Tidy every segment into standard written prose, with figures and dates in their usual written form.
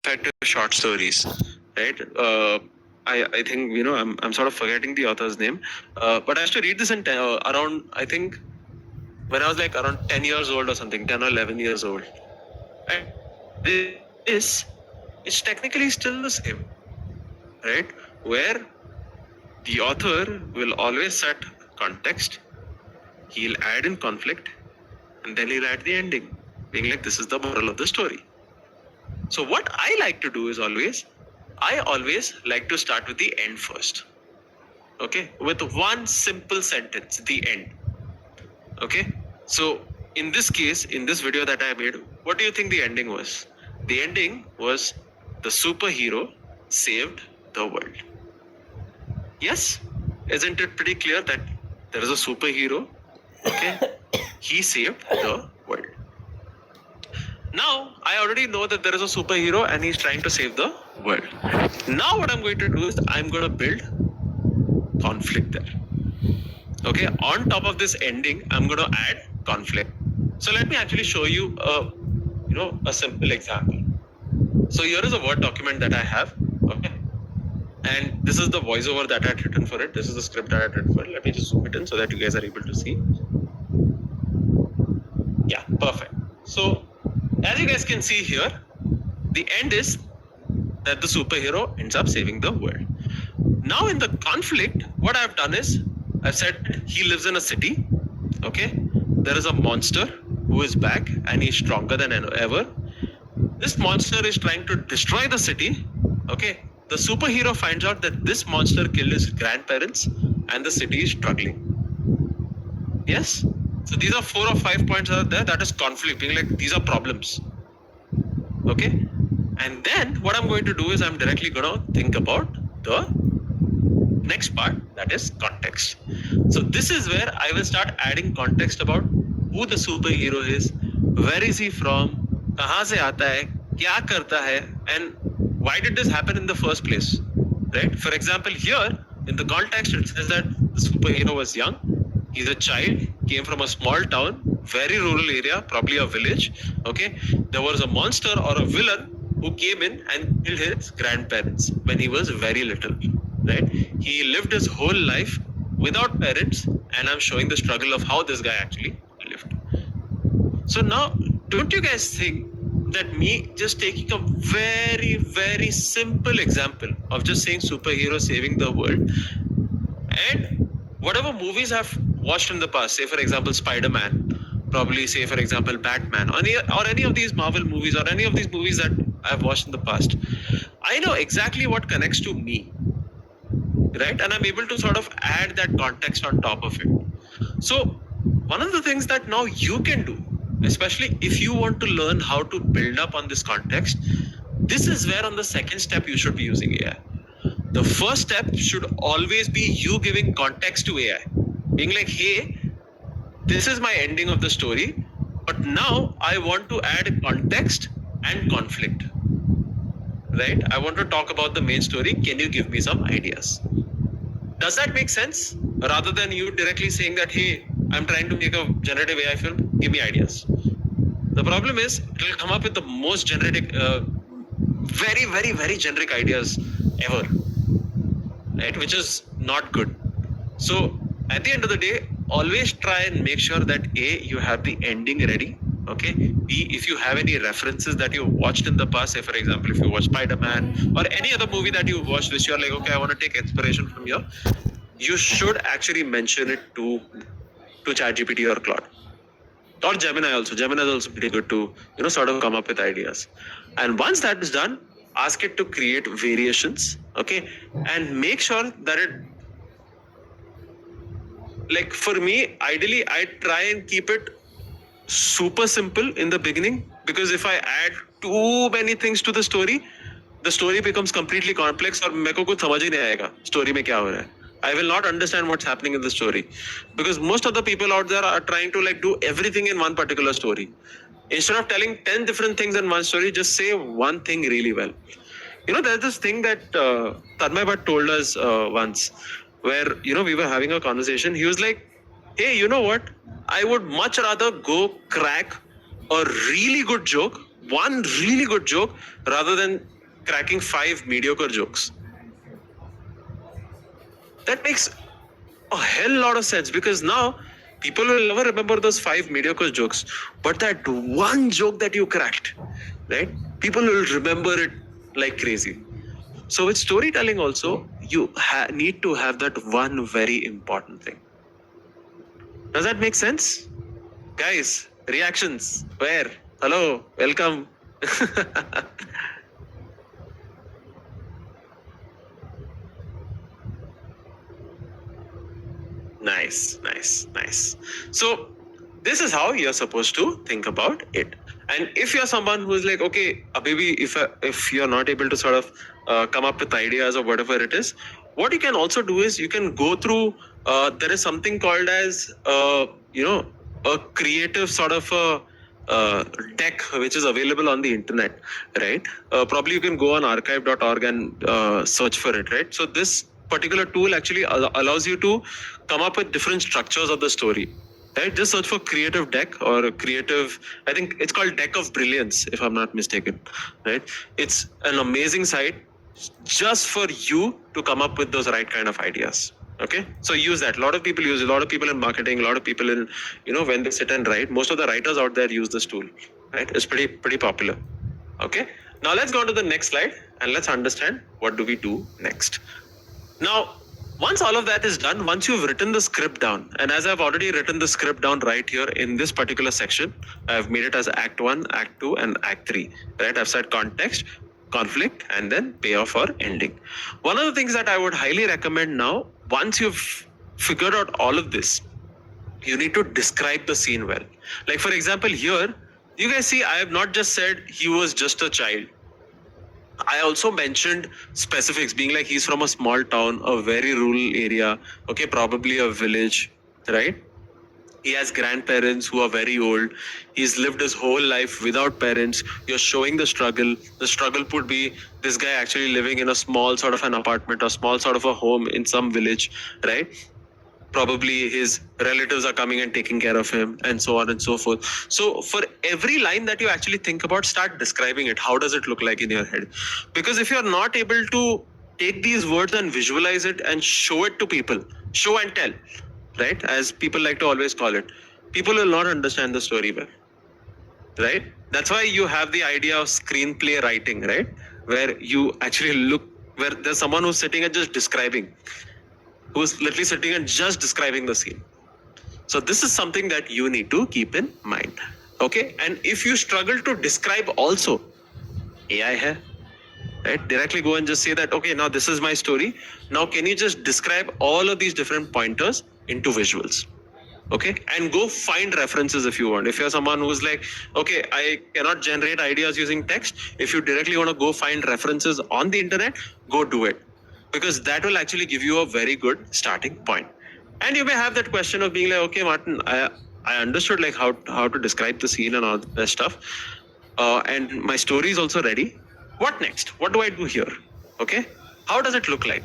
effective short stories, right? I think I'm sort of forgetting the author's name, but I used to read this in around, I think, when I was like around 10 years old or something, 10 or 11 years old. And this is technically still the same, right? Where the author will always set context, he'll add in conflict, and then he'll add the ending, being like, this is the moral of the story. So what I like to do is I always like to start with the end first. Okay, with one simple sentence, the end. Okay, so in this case, in this video that I made, what do you think the ending was? The ending was the superhero saved the world. Yes, isn't it pretty clear that there is a superhero? Okay, he saved the world. Now, I already know that there is a superhero and he's trying to save the world. Now, what I'm going to do is I'm going to build conflict there. Okay, on top of this ending, I'm going to add conflict. So let me actually show you a simple example. So here is a Word document that I have. Okay, and this is the voiceover that I had written for it. This is the script that I had written for it. Let me just zoom it in so that you guys are able to see. Yeah, perfect. So as you guys can see here, the end is that the superhero ends up saving the world. Now in the conflict, what I've done is I've said he lives in a city. Okay, there is a monster who is back and he's stronger than ever. This monster is trying to destroy the city. Okay, the superhero finds out that this monster killed his grandparents and the city is struggling. Yes, so these are 4 or 5 points out there. That is conflict, being like these are problems. Okay, and then what I'm going to do is I'm directly going to think about the next part, that is context. So this is where I will start adding context about who the superhero is, where is he from, kahan se aata hai, kya karta hai, and why did this happen in the first place, right? For example, here in the context it says that the superhero was young, he's a child, came from a small town, very rural area, probably a village. Okay, there was a monster or a villain who came in and killed his grandparents when he was very little, right? He lived his whole life without parents, and I'm showing the struggle of how this guy actually lived. So now, don't you guys think that me just taking a very, very simple example of just saying superhero saving the world, and whatever movies I've watched in the past, say for example Spider-Man, probably say for example Batman, or any of these Marvel movies, or any of these movies that I've watched in the past, I know exactly what connects to me, right? And I'm able to sort of add that context on top of it. So one of the things that now you can do, especially if you want to learn how to build up on this context, this is where on the second step you should be using AI. The first step should always be you giving context to AI, being like, hey, this is my ending of the story, but now I want to add context and conflict, right? I want to talk about the main story. Can you give me some ideas? Does that make sense? Rather than you directly saying that, hey, I'm trying to make a generative AI film, give me ideas. The problem is it will come up with the most generic, very, very, very generic ideas ever, right? Which is not good. So at the end of the day, always try and make sure that A, you have the ending ready. Okay. B, if you have any references that you watched in the past, say for example, if you watch Spider-Man or any other movie that you watched which you're like, okay, I want to take inspiration from here, you should actually mention it to ChatGPT or Claude. Or Gemini also. Gemini is also pretty good to, sort of come up with ideas. And once that is done, ask it to create variations, okay? And make sure that it, like for me, ideally, I try and keep it super simple in the beginning, because if I add too many things to the story becomes completely complex और मेरे को कुछ समझ ही नहीं आएगा story में क्या हो रहा है. I will not understand what's happening in the story, because most of the people out there are trying to like do everything in one particular story. Instead of telling 10 different things in one story, just say one thing really well. There's this thing that Tanmay Bhatt told us once, where we were having a conversation. He was like, hey, you know what? I would much rather go crack a really good joke one really good joke rather than cracking 5 mediocre jokes. That makes a hell lot of sense, because now people will never remember those 5 mediocre jokes, but that one joke that you cracked, right? People will remember it like crazy. So with storytelling also, you need to have that one very important thing. Does that make sense? Guys, reactions, where? Hello, welcome. Nice, nice, nice. So this is how you're supposed to think about it. And if you're someone who's like, okay, maybe if you're not able to sort of come up with ideas or whatever it is, what you can also do is you can go through. There is something called as a creative sort of a deck which is available on the internet, right? Probably you can go on archive.org and search for it, right? So this particular tool actually allows you to come up with different structures of the story, right? Just search for creative deck or creative, I think it's called Deck of Brilliance, if I'm not mistaken, right? It's an amazing site just for you to come up with those right kind of ideas. Okay, so use that. A lot of people use it. A lot of people in marketing, a lot of people in, when they sit and write, most of the writers out there use this tool, right? It's pretty popular. Okay, now let's go on to the next slide and let's understand what do we do next. Now, once all of that is done, once you've written the script down, and as I've already written the script down right here in this particular section, I've made it as Act 1, Act 2, and Act 3, right? I've said context, conflict, and then payoff or ending. One of the things that I would highly recommend now, once you've figured out all of this, you need to describe the scene well. Like, for example, here, you guys see, I have not just said he was just a child. I also mentioned specifics, being like he's from a small town, a very rural area, okay, probably a village, right? He has grandparents who are very old. He's lived his whole life without parents. You're showing the struggle. The struggle would be this guy actually living in a small sort of an apartment, a small sort of a home in some village, right? Probably his relatives are coming and taking care of him, and so on and so forth. So for every line that you actually think about, start describing it. How does it look like in your head? Because if you're not able to take these words and visualize it and show it to people, show and tell, right? As people like to always call it, people will not understand the story well, right? That's why you have the idea of screenplay writing, right? Where you actually look, where there's someone who's sitting and just describing, who's literally sitting and just describing the scene. So this is something that you need to keep in mind. Okay, and if you struggle to describe also, AI hai, right? Directly go and just say that, okay, now this is my story. Now can you just describe all of these different pointers into visuals? Okay, and go find references if you want. If you're someone who's like, okay, I cannot generate ideas using text, if you directly want to go find references on the internet, go do it, because that will actually give you a very good starting point. And you may have that question of being like, okay, Martin, I understood like how to describe the scene and all that stuff, and my story is also ready. What next? What do I do here? Okay, how does it look like?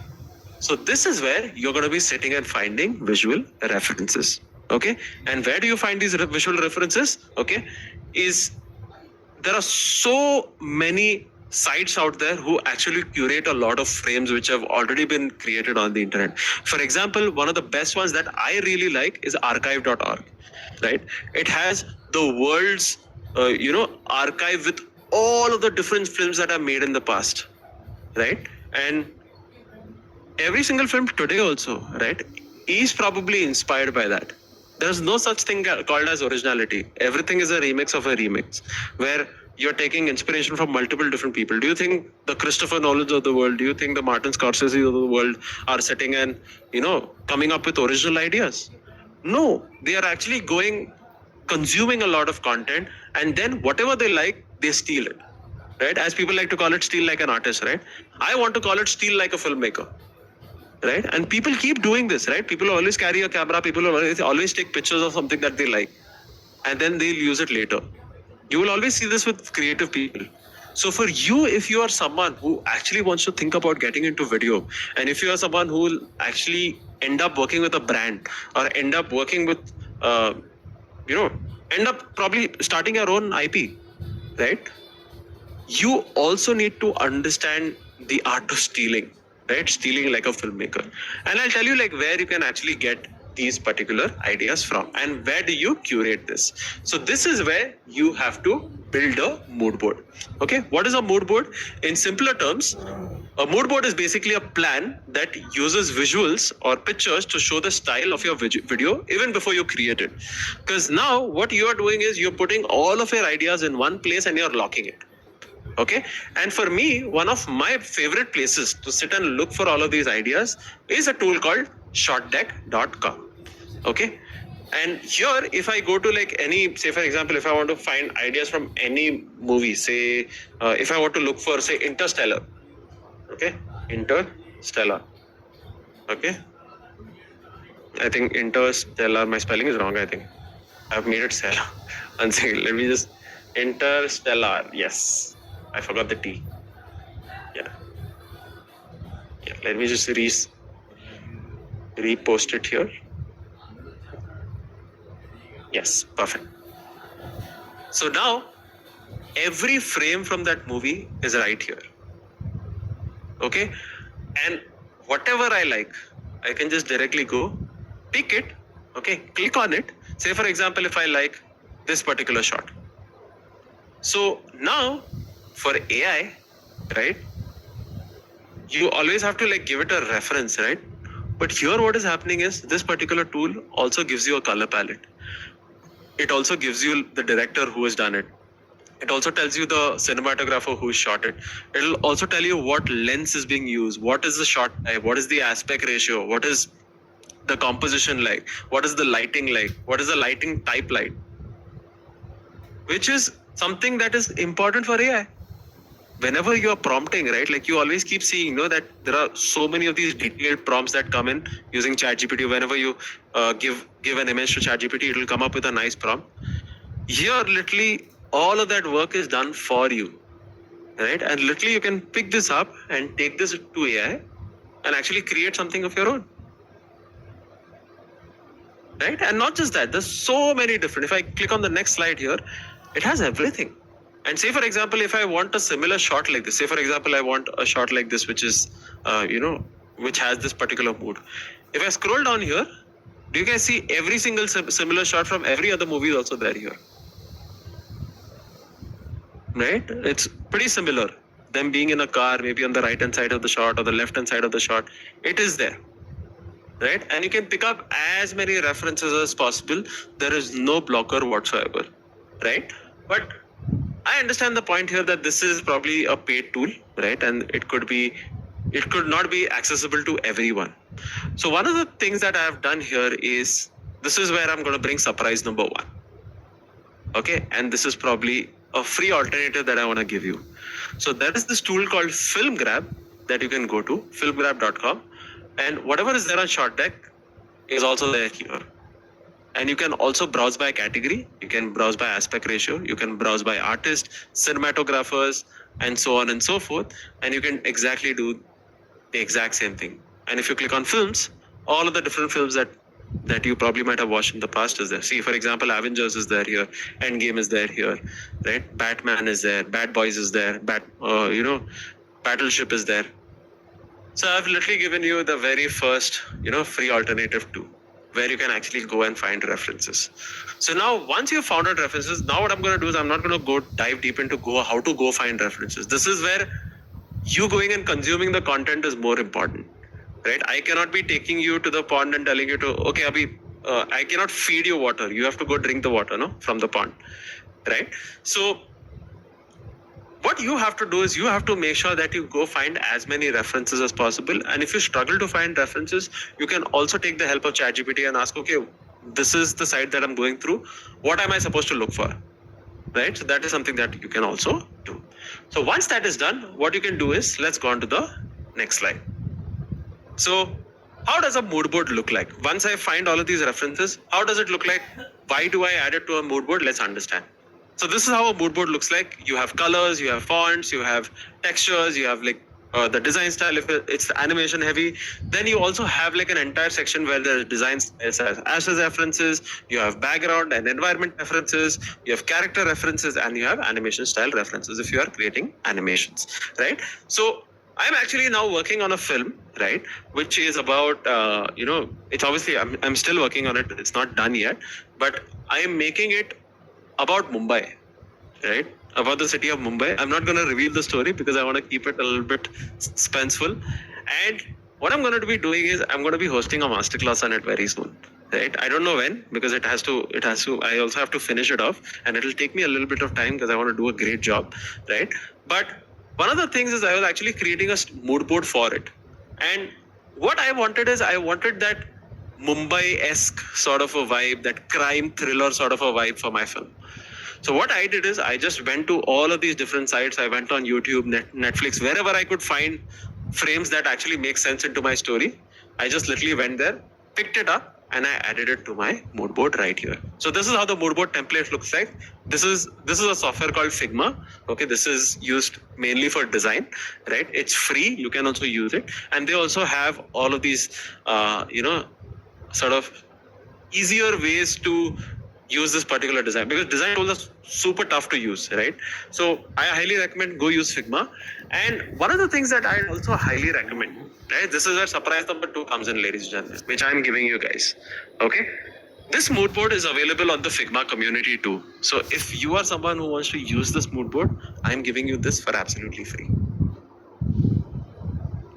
So this is where you're going to be sitting and finding visual references. Okay, and where do you find these visual references? Okay, is there are so many sites out there who actually curate a lot of frames which have already been created on the internet. For example, one of the best ones that I really like is archive.org, right? It has the world's archive with all of the different films that are made in the past, right? And every single film today also, right, is probably inspired by that. There's no such thing called as originality. Everything is a remix of a remix, where you're taking inspiration from multiple different people. Do you think the Christopher Nolans of the world, do you think the Martin Scorsese of the world are sitting and, coming up with original ideas? No, they are actually consuming a lot of content, and then whatever they like, they steal it, right? As people like to call it, steal like an artist, right? I want to call it steal like a filmmaker. Right? And people keep doing this, right? People always carry a camera, people always take pictures of something that they like, and then they'll use it later. You will always see this with creative people. So for you, if you are someone who actually wants to think about getting into video, and if you are someone who will actually end up working with a brand, or end up working with, end up probably starting your own IP, right? you also need to understand the art of stealing, right? Stealing like a filmmaker. And I'll tell you like where you can actually get these particular ideas from and where do you curate this. So this is where you have to build a mood board. Okay, what is a mood board? In simpler terms, a mood board is basically a plan that uses visuals or pictures to show the style of your video even before you create it. Because now what you are doing is you're putting all of your ideas in one place and you're locking it. Okay, and for me, one of my favorite places to sit and look for all of these ideas is a tool called shotdeck.com. Okay, and here if I go to like any, say for example, if I want to find ideas from any movie, say if I want to look for say Interstellar. Okay, Interstellar. Okay, I think Interstellar, my spelling is wrong. I think I've made it Stella. One second, let me just Interstellar. Yes, I forgot the T. Yeah, let me just repost it here. Yes, perfect. So now every frame from that movie is right here. Okay, and whatever I like, I can just directly go pick it. Okay, click on it. Say for example, if I like this particular shot. So now for AI, right, you always have to like give it a reference, right? But here what is happening is this particular tool also gives you a color palette. It also gives you the director who has done it. It also tells you the cinematographer who shot it. It'll also tell you what lens is being used, what is the shot type, what is the aspect ratio, what is the composition like, what is the lighting like, what is the lighting type like, which is something that is important for AI. Whenever you are prompting, right, like you always keep seeing, that there are so many of these detailed prompts that come in using ChatGPT. Whenever you give an image to ChatGPT, it will come up with a nice prompt. Here, literally, all of that work is done for you, right? And literally, you can pick this up and take this to AI and actually create something of your own, right? And not just that, there's so many different. If I click on the next slide here, it has everything. And say, for example, if I want a similar shot like this, say, for example, I want a shot like this, which is, which has this particular mood. If I scroll down here, do you guys see every single similar shot from every other movie is also there here? Right? It's pretty similar. Them being in a car, maybe on the right hand side of the shot or the left hand side of the shot, it is there. Right? And you can pick up as many references as possible. There is no blocker whatsoever. Right? But I understand the point here that this is probably a paid tool, right? And it could not be accessible to everyone. So one of the things that I have done here is, this is where I'm going to bring surprise number one. Okay, and this is probably a free alternative that I want to give you. So there is this tool called FilmGrab that you can go to, filmgrab.com, and whatever is there on ShotDeck is also there here. And you can also browse by category, you can browse by aspect ratio, you can browse by artist, cinematographers, and so on and so forth. And you can exactly do the exact same thing. And if you click on films, all of the different films that you probably might have watched in the past is there. See, for example, Avengers is there here, Endgame is there here, right? Batman is there, Bad Boys is there, Battleship is there. So I've literally given you the very first, free alternative too, where you can actually go and find references. So now once you've found out references, now what I'm going to do is I'm not going to go dive deep into how to go find references. This is where you going and consuming the content is more important, right? I cannot be taking you to the pond and telling you to, okay, Abhi, I cannot feed you water. You have to go drink the water, from the pond, right? So what you have to do is you have to make sure that you go find as many references as possible. And if you struggle to find references, you can also take the help of ChatGPT and ask, okay, this is the site that I'm going through. What am I supposed to look for? Right? So that is something that you can also do. So once that is done, what you can do is, let's go on to the next slide. So how does a mood board look like? Once I find all of these references, how does it look like? Why do I add it to a mood board? Let's understand. So this is how a mood board looks like. You have colors, you have fonts, you have textures, you have like the design style, if it's animation heavy, then you also have like an entire section where the design styles as references, you have background and environment references, you have character references, and you have animation style references if you are creating animations, right? So I'm actually now working on a film, right, which is about it's obviously I'm still working on it, it's not done yet, but I am making it about Mumbai, right? About the city of Mumbai. I'm not going to reveal the story because I want to keep it a little bit suspenseful. And what I'm going to be doing is I'm going to be hosting a masterclass on it very soon. Right? I don't know when because it has to. I also have to finish it off, and it'll take me a little bit of time because I want to do a great job, right? But one of the things is I was actually creating a mood board for it, and what I wanted is I wanted that Mumbai-esque sort of a vibe, that crime thriller sort of a vibe for my film. So what I did is I just went to all of these different sites. I went on YouTube, Netflix, wherever I could find frames that actually make sense into my story. I just literally went there, picked it up, and I added it to my mood board right here. So this is how the mood board template looks like. This is a software called Figma. Okay, this is used mainly for design, right? It's free. You can also use it, and they also have all of these, sort of easier ways to use this particular design, because design tools are super tough to use, right? So I highly recommend go use Figma. And one of the things that I also highly recommend, right? This is where surprise number 2 comes in, ladies and gentlemen, which I'm giving you guys. Okay. This mood board is available on the Figma community too. So if you are someone who wants to use this mood board, I'm giving you this for absolutely free.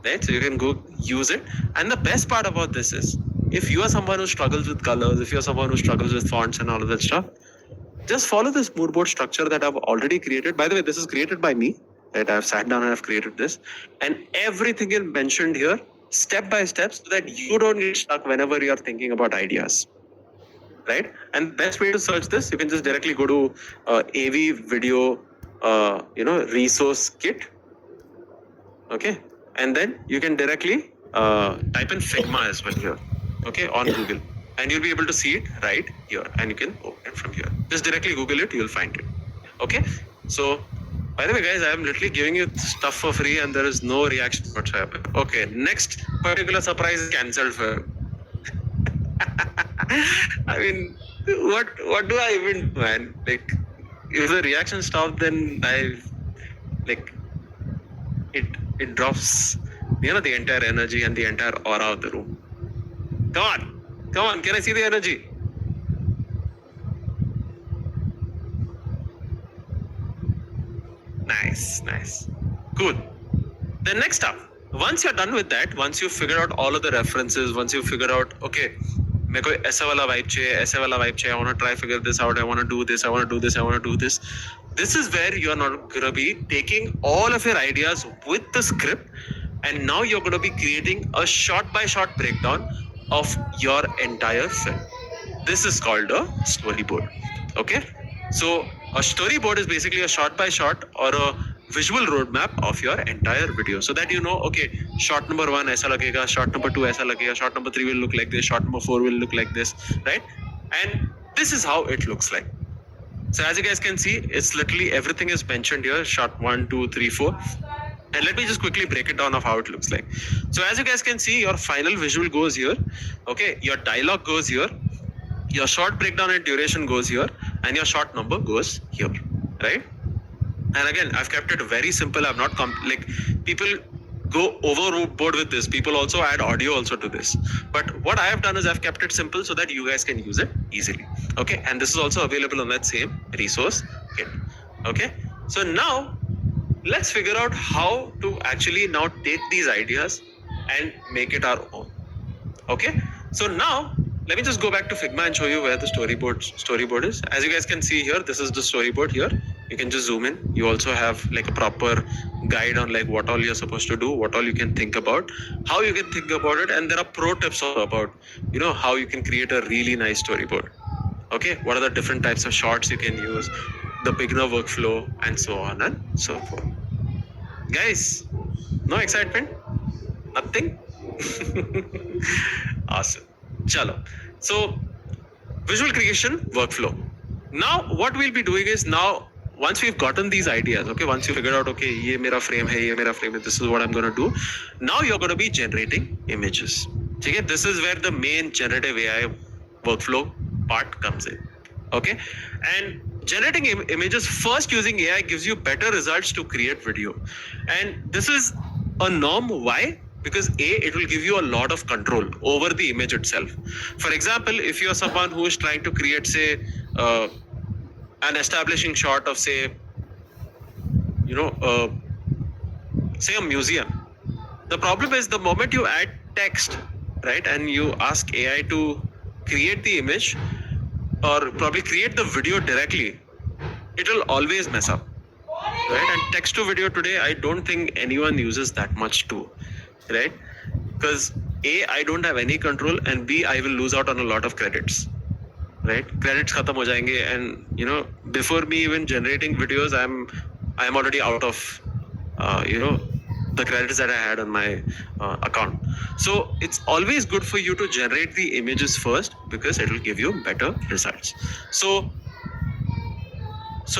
Right? So you can go use it. And the best part about this is, if you are someone who struggles with colors, if you're someone who struggles with fonts and all of that stuff, just follow this mood board structure that I've already created. By the way, this is created by me, right? I've sat down and I've created this. And everything is mentioned here, step by step, so that you don't get stuck whenever you're thinking about ideas. Right? And best way to search this, you can just directly go to AV video, resource kit. Okay. And then you can directly type in Figma as well here. Okay, on Google, and you'll be able to see it right here, and you can open it from here. Just directly Google it, you'll find it. Okay, so by the way, guys, I am literally giving you stuff for free, and there is no reaction whatsoever. Okay, next particular surprise is cancelled for. I mean, what do I even do, man? Like, if the reaction stops, then it drops, the entire energy and the entire aura of the room. Come on, can I see the energy? Nice. Cool. Then next up, once you're done with that, once you figure out all of the references, once you figure out, okay, मेरे को ऐसा वाला vibe चाहिए, I want to try figure this out, I want to do this, I want to do this, I want to do this. This is where you're not going to be taking all of your ideas with the script, and now you're going to be creating a shot-by-shot breakdown of your entire film. This is called a storyboard. Okay, so a storyboard is basically a shot by shot or a visual roadmap of your entire video, so that you know, okay, shot number 1 aisa lagega, shot number 2 aisa lagega, shot number 3 will look like this, shot number 4 will look like this, right? And this is how it looks like. So as you guys can see, it's literally everything is mentioned here, shot 1, 2, 3, 4. And let me just quickly break it down of how it looks like. So as you guys can see, your final visual goes here. Okay, your dialogue goes here. Your short breakdown and duration goes here. And your shot number goes here. Right? And again, I've kept it very simple. I've not people go overboard with this. People also add audio also to this. But what I have done is I've kept it simple so that you guys can use it easily. Okay, and this is also available on that same resource kit. Okay, so now let's figure out how to actually now take these ideas and make it our own. Okay, so now let me just go back to Figma and show you where the storyboard is. As you guys can see here, this is the storyboard here. You can just zoom in. You also have like a proper guide on like what all you're supposed to do, what all you can think about, how you can think about it, and there are pro tips about how you can create a really nice storyboard. Okay, what are the different types of shots you can use, the beginner workflow, and so on and so forth. Guys, no excitement? Nothing? Awesome. Chalo. So, visual creation workflow. Now, what we'll be doing is now once we've gotten these ideas, okay, once you figured out, okay, ye mera frame hai, ye mera frame hai, this is what I'm going to do. Now you're going to be generating images. Okay, this is where the main generative AI workflow part comes in. Okay, and generating images first using AI gives you better results to create video. And this is a norm. Why? Because it will give you a lot of control over the image itself. For example, if you're someone who is trying to create, say, an establishing shot of, say, you know, say a museum. The problem is the moment you add text, right, and you ask AI to create the image or probably create the video directly, it will always mess up, right? And text to video today, I don't think anyone uses that much too, right? Because A, I don't have any control, and B, I will lose out on a lot of credits, right? Credits khatam ho jayenge, and you know, before me even generating videos, I'm already out of you know, the credits that I had on my account. So it's always good for you to generate the images first because it will give you better results. So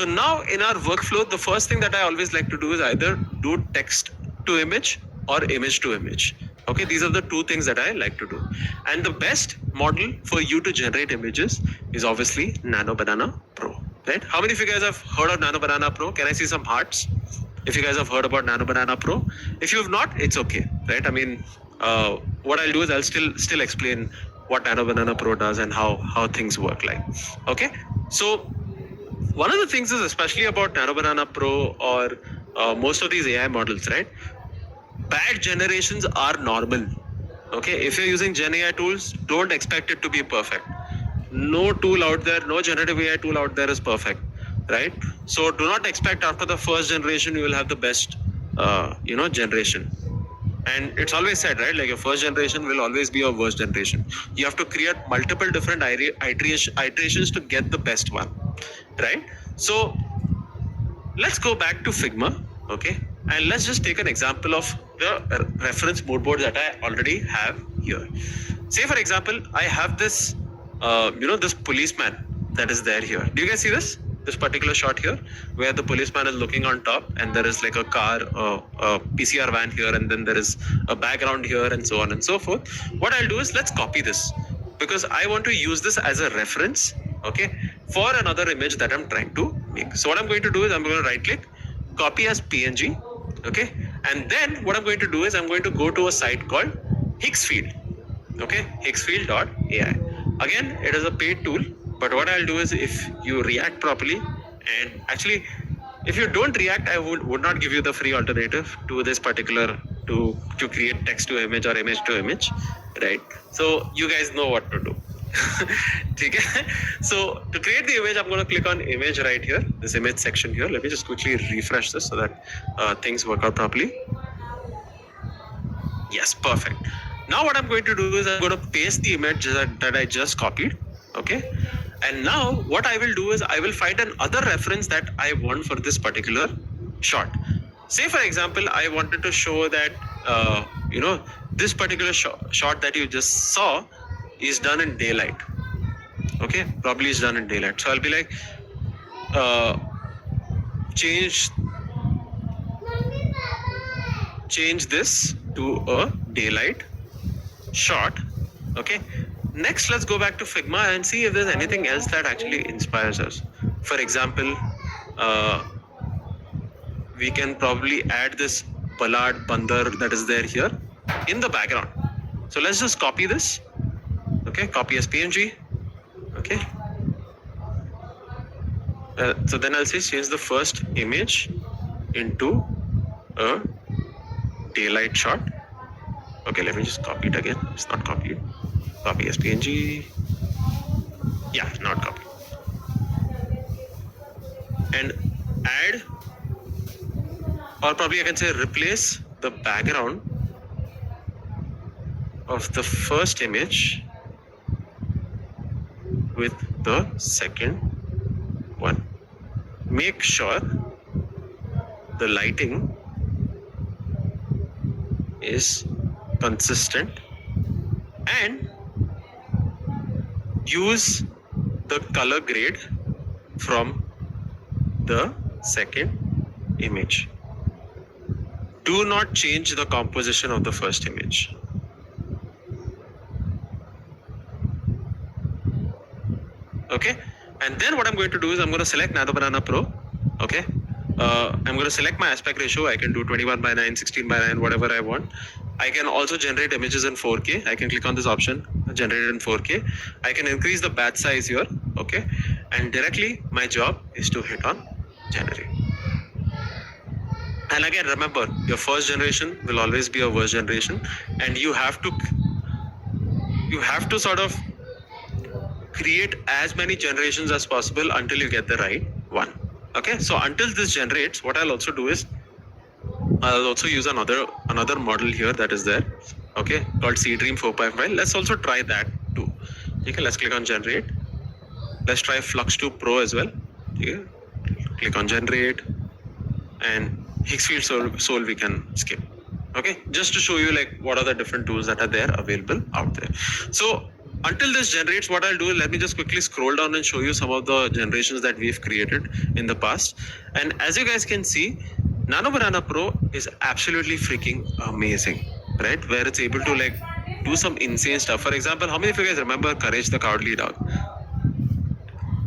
now in our workflow, the first thing that I always like to do is either do text to image or image to image. Okay, these are the two things that I like to do. And the best model for you to generate images is obviously Nano Banana Pro, right? How many of you guys have heard of Nano Banana Pro? Can I see some hearts? If you guys have heard about Nano Banana Pro. If you have not, it's okay, right? I mean, what I'll do is I'll still explain what Nano Banana Pro does and how things work like. Okay, so one of the things is especially about Nano Banana Pro or most of these AI models, right? Bad generations are normal. Okay, if you're using Gen AI tools, don't expect it to be perfect. No tool out there, no generative AI tool out there is perfect, right? So do not expect after the first generation you will have the best, you know, generation. And it's always said, right? Like your first generation will always be your worst generation. You have to create multiple different iterations to get the best one, right? So let's go back to Figma, okay? And let's just take an example of the reference mood board that I already have here. Say, for example, I have this, you know, this policeman that is there here. Do you guys see this? This particular shot here, where the policeman is looking on top, and there is like a car, a PCR van here, and then there is a background here, and so on and so forth. What I'll do is let's copy this because I want to use this as a reference, okay, for another image that I'm trying to make. So what I'm going to do is I'm going to right click, copy as PNG, okay, and then what I'm going to do is I'm going to go to a site called Higgsfield, okay, Higgsfield.ai. Again, it is a paid tool, but what I'll do is if you react properly, and actually if you don't react, I would not give you the free alternative to this particular to create text to image or image to image, right? So you guys know what to do. Okay. So to create the image, I'm going to click on image right here, this image section here. Let me just quickly refresh this so that things work out properly. Yes, perfect. Now what I'm going to do is I'm going to paste the image that I just copied, okay? And now what I will do is I will find another reference that I want for this particular shot. Say, for example, I wanted to show that, you know, this particular shot that you just saw is done in daylight. Okay, probably is done in daylight. So I'll be like, change this to a daylight shot. Okay, next let's go back to Figma and see if there's anything else that actually inspires us. For example, we can probably add this Ballard Bandar that is there here in the background. So let's just copy this. Okay, copy as PNG. Okay. So then I'll say change the first image into a daylight shot. Okay, let me just copy it again. It's not copied. Copy as PNG. Yeah, not copied. And add, or probably I can say replace the background of the first image with the second one. Make sure the lighting is consistent and use the color grade from the second image. Do not change the composition of the first image. Okay, and then what I'm going to do is I'm going to select Nano Banana Pro. Okay, I'm going to select my aspect ratio. I can do 21:9, 16:9, whatever I want. I can also generate images in 4K. I can click on this option, generate it in 4K. I can increase the batch size here. Okay, and directly my job is to hit on generate. And again, remember, your first generation will always be a worst generation, and you have to sort of create as many generations as possible until you get the right one. Okay, so until this generates, what I'll also do is I'll also use another model here that is there, okay, called Seedream 4.5. Let's also try that too. Okay, let's click on generate. Let's try Flux 2 Pro as well. Okay, click on generate, and Higgsfield Sol we can skip. Okay, just to show you like what are the different tools that are there available out there. So until this generates, what I'll do is let me just quickly scroll down and show you some of the generations that we've created in the past. And as you guys can see, Nano Banana Pro is absolutely freaking amazing, right? Where it's able to like do some insane stuff. For example, how many of you guys remember Courage the Cowardly Dog?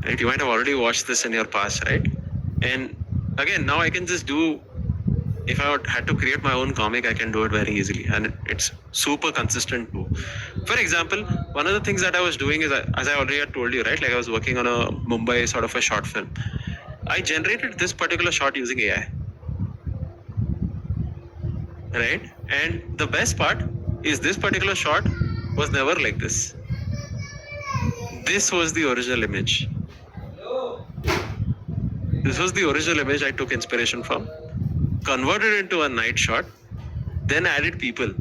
Right, you might have already watched this in your past, right? And again, now I can just do, if I had to create my own comic, I can do it very easily, and it's super consistent too. For example, one of the things that I was doing is, as I already had told you, right, like I was working on a Mumbai sort of a short film. I generated this particular shot using AI, right? And the best part is this particular shot was never like this. This was the original image. This was the original image I took inspiration from, converted into a night shot, then added people,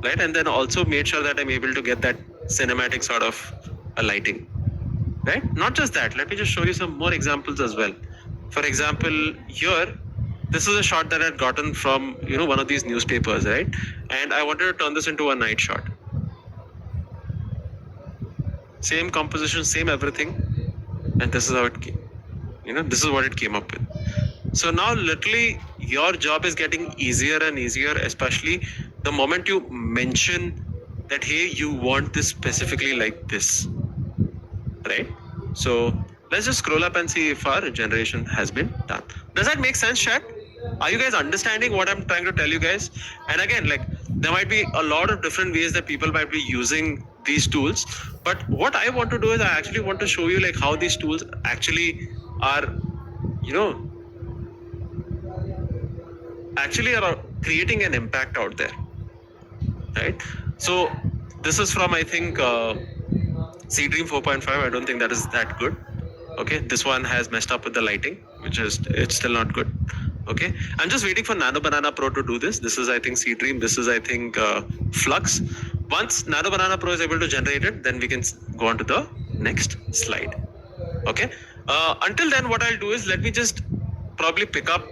right? And then also made sure that I'm able to get that cinematic sort of a lighting, right? Not just that, let me just show you some more examples as well. For example, here, this is a shot that I had gotten from, one of these newspapers, right? And I wanted to turn this into a night shot. Same composition, same everything. And this is how it came. This is what it came up with. So now literally your job is getting easier and easier, especially the moment you mention that, hey, you want this specifically like this, right? So let's just scroll up and see if our generation has been done. Does that make sense, chat? Are you guys understanding what I'm trying to tell you guys? And again, like there might be a lot of different ways that people might be using these tools, but what I want to do is I actually want to show you like how these tools actually are, are creating an impact out there, right? So this is from, I think, Seedream 4.5. I don't think that is that good. Okay, this one has messed up with the lighting, it's still not good. Okay, I'm just waiting for Nano Banana Pro to do this. This is, I think, Seedream. This is, I think, Flux. Once Nano Banana Pro is able to generate it, then we can go on to the next slide. Okay, until then, what I'll do is let me just probably pick up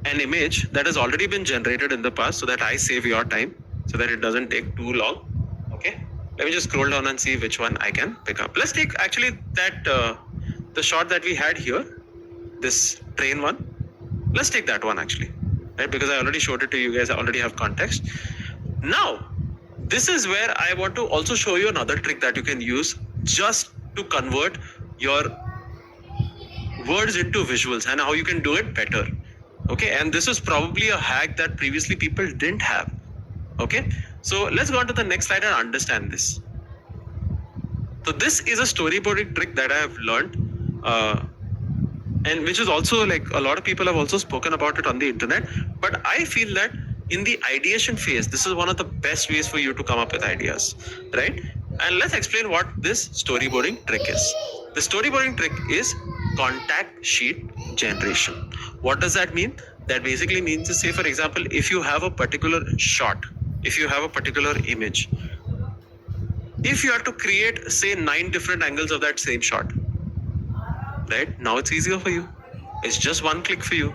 an image that has already been generated in the past, so that I save your time, so that it doesn't take too long. Okay, let me just scroll down and see which one I can pick up. Let's take actually that the shot that we had here, this train one. Let's take that one actually, right? Because I already showed it to you guys. I already have context. Now, this is where I want to also show you another trick that you can use just to convert your words into visuals, and how you can do it better. Okay, and this is probably a hack that previously people didn't have. Okay, so let's go on to the next slide and understand this. So this is a storyboarding trick that I have learned, and which is also like a lot of people have also spoken about it on the internet. But I feel that in the ideation phase, this is one of the best ways for you to come up with ideas, right? And let's explain what this storyboarding trick is. The storyboarding trick is contact sheet generation. What does that mean? That basically means to say, for example, if you have a particular shot, if you have a particular image, if you have to create, say, 9 different angles of that same shot, right? Now it's easier for you. It's just one click for you.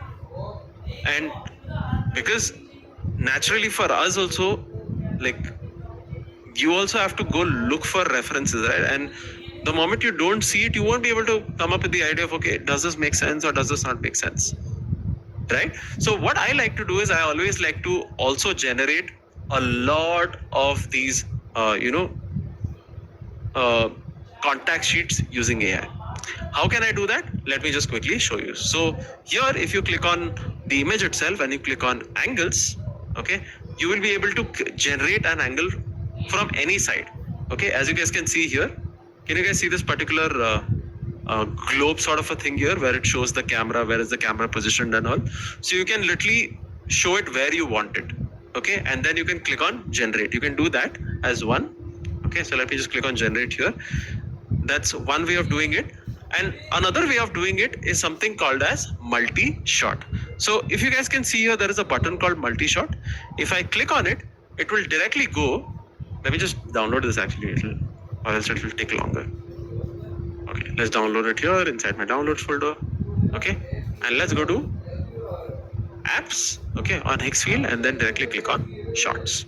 And because naturally for us also, like, you also have to go look for references, right? And the moment you don't see it, you won't be able to come up with the idea of, okay, does this make sense or does this not make sense? Right? So what I like to do is I always like to also generate a lot of these, contact sheets using AI. How can I do that? Let me just quickly show you. So here, if you click on the image itself and you click on angles, okay, you will be able to generate an angle from any side. Okay, as you guys can see here, can you guys see this particular globe sort of a thing here where it shows the camera, where is the camera positioned and all. So you can literally show it where you want it. Okay, and then you can click on generate. You can do that as one. Okay, so let me just click on generate here. That's one way of doing it. And another way of doing it is something called as multi-shot. So if you guys can see here, there is a button called multi-shot. If I click on it, it will directly go. Let me just download this actually, or else it will take longer. Okay, let's download it here inside my downloads folder. Okay, and let's go to apps, okay, on Hexfield, and then directly click on shots.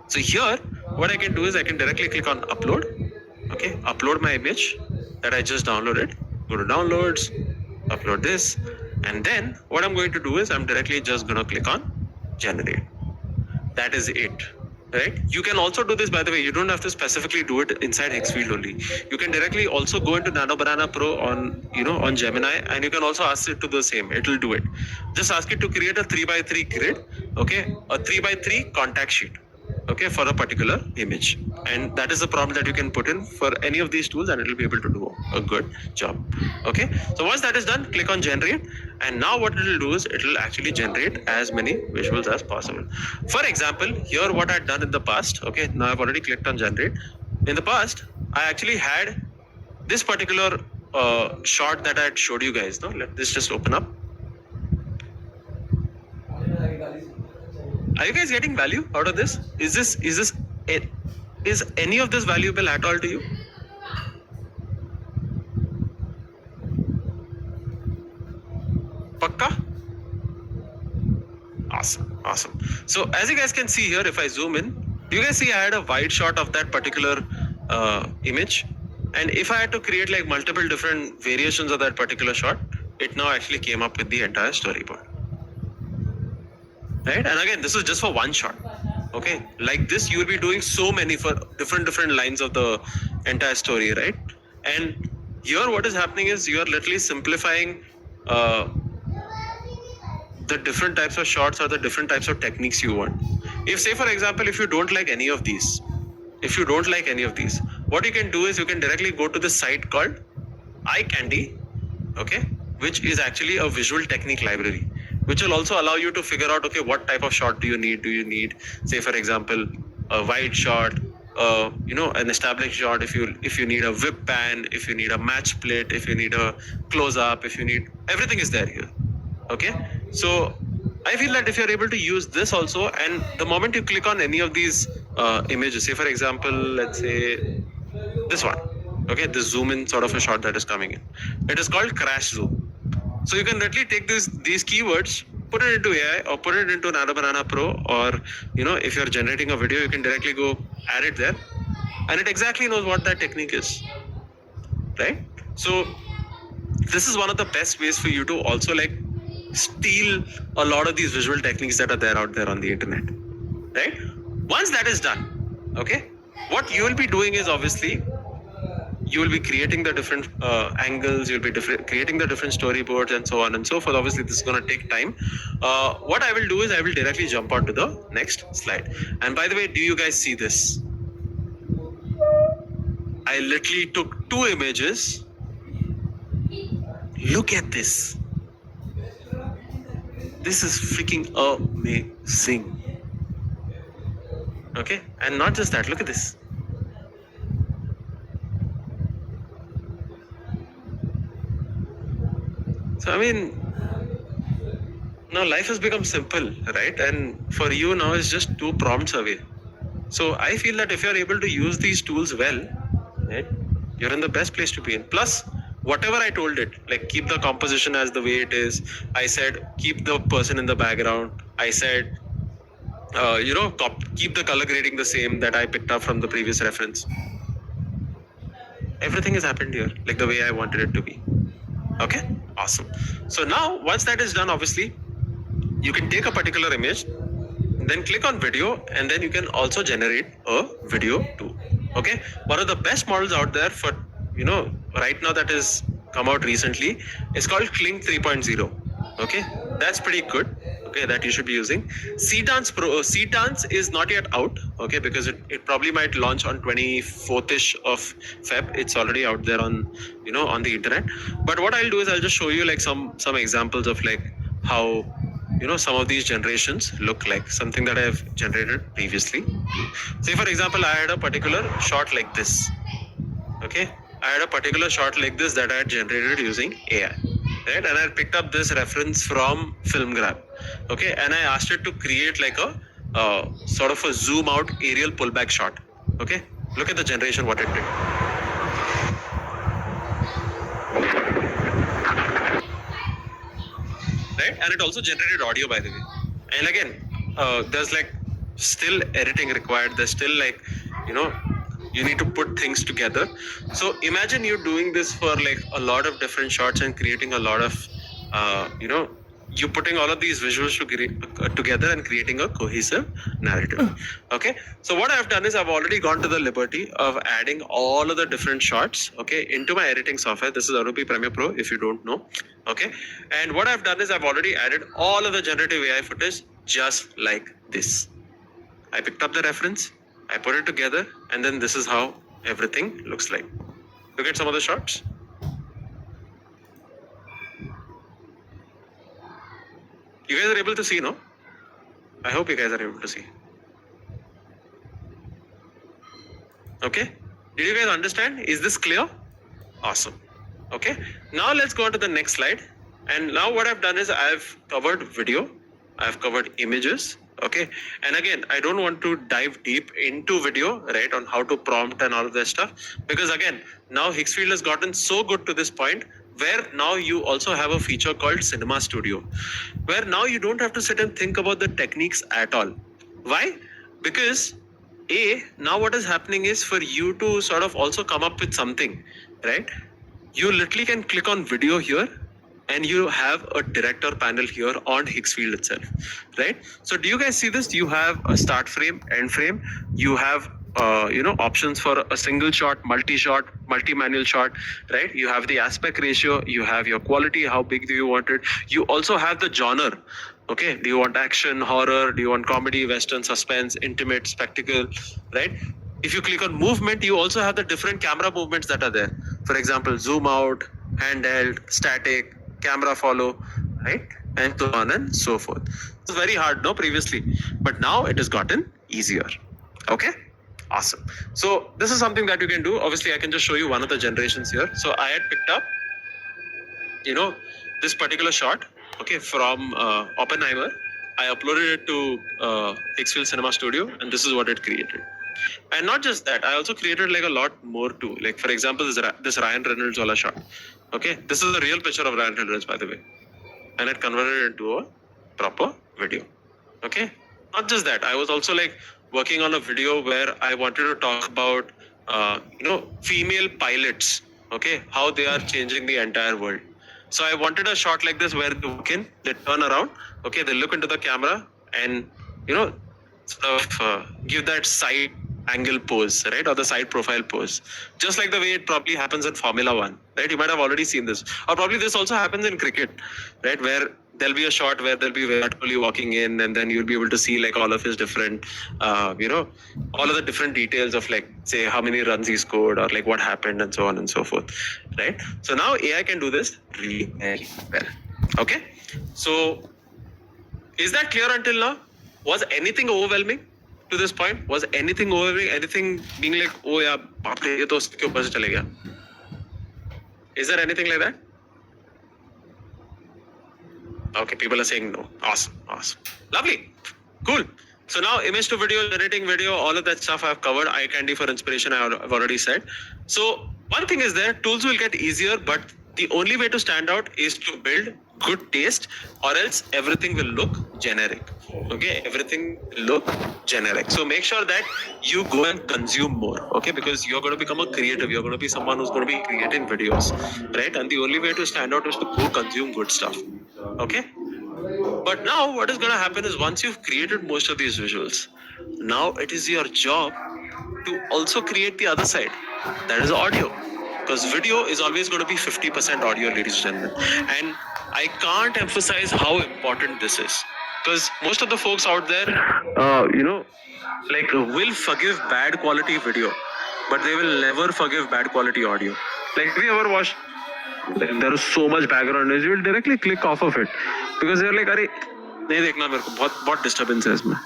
So here, what I can do is I can directly click on upload. Okay, upload my image that I just downloaded. Go to downloads, upload this, and then what I'm going to do is I'm directly just gonna click on generate. That is it. Right? You can also do this, by the way. You don't have to specifically do it inside Hexfield only. You can directly also go into Nano Banana Pro on, on Gemini, and you can also ask it to do the same. It will do it. Just ask it to create a 3x3 grid, okay, a 3x3 contact sheet, okay, for a particular image, and that is the prompt that you can put in for any of these tools, and it will be able to do a good job. Okay, so once that is done, click on generate, and now what it will do is it will actually generate as many visuals as possible. For example, here what I've done in the past, okay, now I've already clicked on generate. In the past, I actually had this particular shot that I had showed you guys. No, let this just open up. Are you guys getting value out of this? Is any of this valuable at all to you? Pakka? Awesome. So as you guys can see here, if I zoom in, you guys see I had a wide shot of that particular image, and if I had to create like multiple different variations of that particular shot, it now actually came up with the entire storyboard. Right? And again, this is just for one shot. Okay, like this you will be doing so many for different lines of the entire story, right? And here what is happening is you are literally simplifying the different types of shots or the different types of techniques you want. If, say for example, if you don't like any of these, what you can do is you can directly go to the site called iCandy, okay, which is actually a visual technique library, which will also allow you to figure out, okay, what type of shot do you need? Do you need, say for example, a wide shot, an established shot, if you need a whip pan, if you need a match split, if you need a close up, if you need, everything is there here. Okay, so I feel that if you're able to use this also, and the moment you click on any of these images, say for example, let's say this one, okay, this zoom in sort of a shot that is coming in, it is called crash zoom. So you can literally take these keywords, put it into AI or put it into Nano Banana Pro, or if you're generating a video, you can directly go add it there, and it exactly knows what that technique is, right? So this is one of the best ways for you to also like steal a lot of these visual techniques that are there out there on the internet, right? Once that is done, okay, what you will be doing is obviously you will be creating the different angles, you'll be creating the different storyboards and so on and so forth. Obviously this is going to take time. What I will do is I will directly jump on to the next slide. And by the way, do you guys see this? I literally took 2 images. Look at this. This is freaking amazing. Okay, and not just that, look at this. So I mean, now life has become simple, right? And for you now it's just 2 prompts away. So I feel that if you're able to use these tools well, right, you're in the best place to be in. Plus, whatever I told it, like keep the composition as the way it is. I said keep the person in the background. I said keep the color grading the same that I picked up from the previous reference. everything has happened here, like the way I wanted it to be. Okay, awesome. So now once that is done, obviously, you can take a particular image, then click on video, and then you can also generate a video too. Okay, one of the best models out there for, right now that is come out recently is called Kling 3.0. Okay, that's pretty good. Okay, that you should be using. Cdance Pro, Cdance is not yet out. Okay, because it probably might launch on 24th-ish of Feb. It's already out there on, on the internet. But what I'll do is I'll just show you like some examples of like how, some of these generations look like, something that I have generated previously. Say for example, I had a particular shot like this. Okay, I had a particular shot like this that I had generated using AI, right? And I picked up this reference from FilmGrab. Okay, and I asked it to create like a sort of a zoom out aerial pullback shot. Okay, look at the generation, what it did. Right, and it also generated audio, by the way. And again, there's like still editing required. There's still like, you need to put things together. So imagine you doing this for like a lot of different shots and creating a lot of, you putting all of these visuals together and creating a cohesive narrative. Okay, so what I've done is I've already gone to the liberty of adding all of the different shots, okay, into my editing software. This is Adobe Premiere Pro, if you don't know. Okay, and what I've done is I've already added all of the generative AI footage just like this. I picked up the reference, I put it together, and then this is how everything looks like. Look at some of the shots. You guys are able to see, no? I hope you guys are able to see. Okay, did you guys understand? Is this clear? Awesome. Okay, now let's go on to the next slide. And now what I've done is I've covered video, I've covered images. Okay, and again, I don't want to dive deep into video, right, on how to prompt and all of that stuff, because again, now Higgsfield has gotten so good to this point where now you also have a feature called Cinema Studio, where now you don't have to sit and think about the techniques at all. Why? Because now what is happening is for you to sort of also come up with something, right? You literally can click on video here, and you have a director panel here on Higgsfield itself, right? So do you guys see this? You have a start frame, end frame. You have, options for a single shot, multi-shot, multi-manual shot, right? You have the aspect ratio. You have your quality. How big do you want it? You also have the genre. Okay, do you want action, horror? Do you want comedy, western, suspense, intimate, spectacle, right? If you click on movement, you also have the different camera movements that are there. For example, zoom out, handheld, static, camera follow, right? And so on and so forth. It's very hard, no, previously, but now it has gotten easier. Okay, awesome. So this is something that you can do. Obviously, I can just show you one of the generations here. So I had picked up, this particular shot, okay, from Oppenheimer. I uploaded it to Higgsfield Cinema Studio, and this is what it created. And not just that, I also created like a lot more too. Like for example, this Ryan Reynolds wala shot. Okay, this is a real picture of Ryan Reynolds, by the way, and it converted it into a proper video. Okay, not just that, I was also like working on a video where I wanted to talk about female pilots. Okay, how they are changing the entire world. So I wanted a shot like this where they walk in, they turn around, okay, they look into the camera, and sort of give that side angle pose, right, or the side profile pose, just like the way it probably happens in Formula One, right? You might have already seen this, or probably this also happens in cricket, right, where there'll be a shot where there'll be Virat Kohli walking in, and then you'll be able to see like all of his different, all of the different details of like, say, how many runs he scored or like what happened and so on and so forth, right? So now AI can do this really very well. Okay, so is that clear until now? Was anything overwhelming to this point? Was anything overwhelming? Anything being like, oh yeah, baap re, ye to uske upar se chale gaya? Is there anything like that? Okay, people are saying no. Awesome. Lovely. Cool. So now image to video, generating video, all of that stuff I've covered. Eye candy for inspiration, I've already said. So one thing is there, tools will get easier, but the only way to stand out is to build good taste, or else everything will look generic. Okay, everything will look generic. So make sure that you go and consume more. Okay, because you're going to become a creative. You're going to be someone who's going to be creating videos, right? And the only way to stand out is to go consume good stuff. Okay. But now what is going to happen is once you've created most of these visuals, now it is your job to also create the other side. That is audio. Because video is always going to be 50% audio, ladies and gentlemen. And I can't emphasize how important this is. Because most of the folks out there, will forgive bad quality video, but they will never forgive bad quality audio. Like, have you ever watched? Like, there is so much background noise, you will directly click off of it because they're like, "अरे नहीं देखना मेरे को बहुत disturbance है इसमें."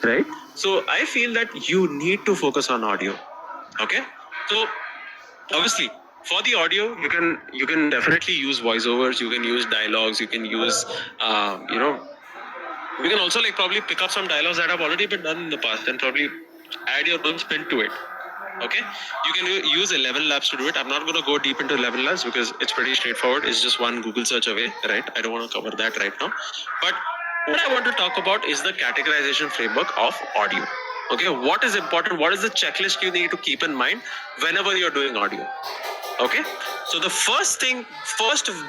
Right? So I feel that you need to focus on audio. Okay? So obviously for the audio you can definitely use voiceovers, you can use dialogues, you can use you can also like probably pick up some dialogues that have already been done in the past and probably add your own spin to it. Okay, you can use 11 Labs to do it. I'm not going to go deep into 11 Labs because it's pretty straightforward. It's just one Google search away, right? I don't want to cover that right now. But what I want to talk about is the categorization framework of audio. Okay, what is important? What is the checklist you need to keep in mind whenever you're doing audio? Okay, so the first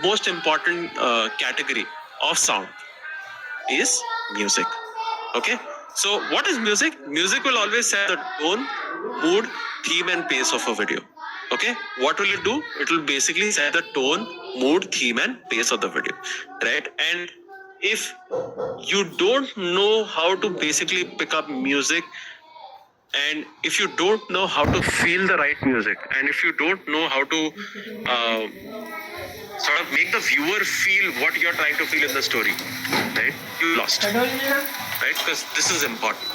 most important category of sound is music. Okay, so what is music? Music will always set the tone, mood, theme and pace of a video. Okay, what will it do? It will basically set the tone, mood, theme and pace of the video, right? And if you don't know how to basically pick up music, and if you don't know how to feel the right music, and if you don't know how to sort of make the viewer feel what you're trying to feel in the story, right? You lost, right? Because this is important.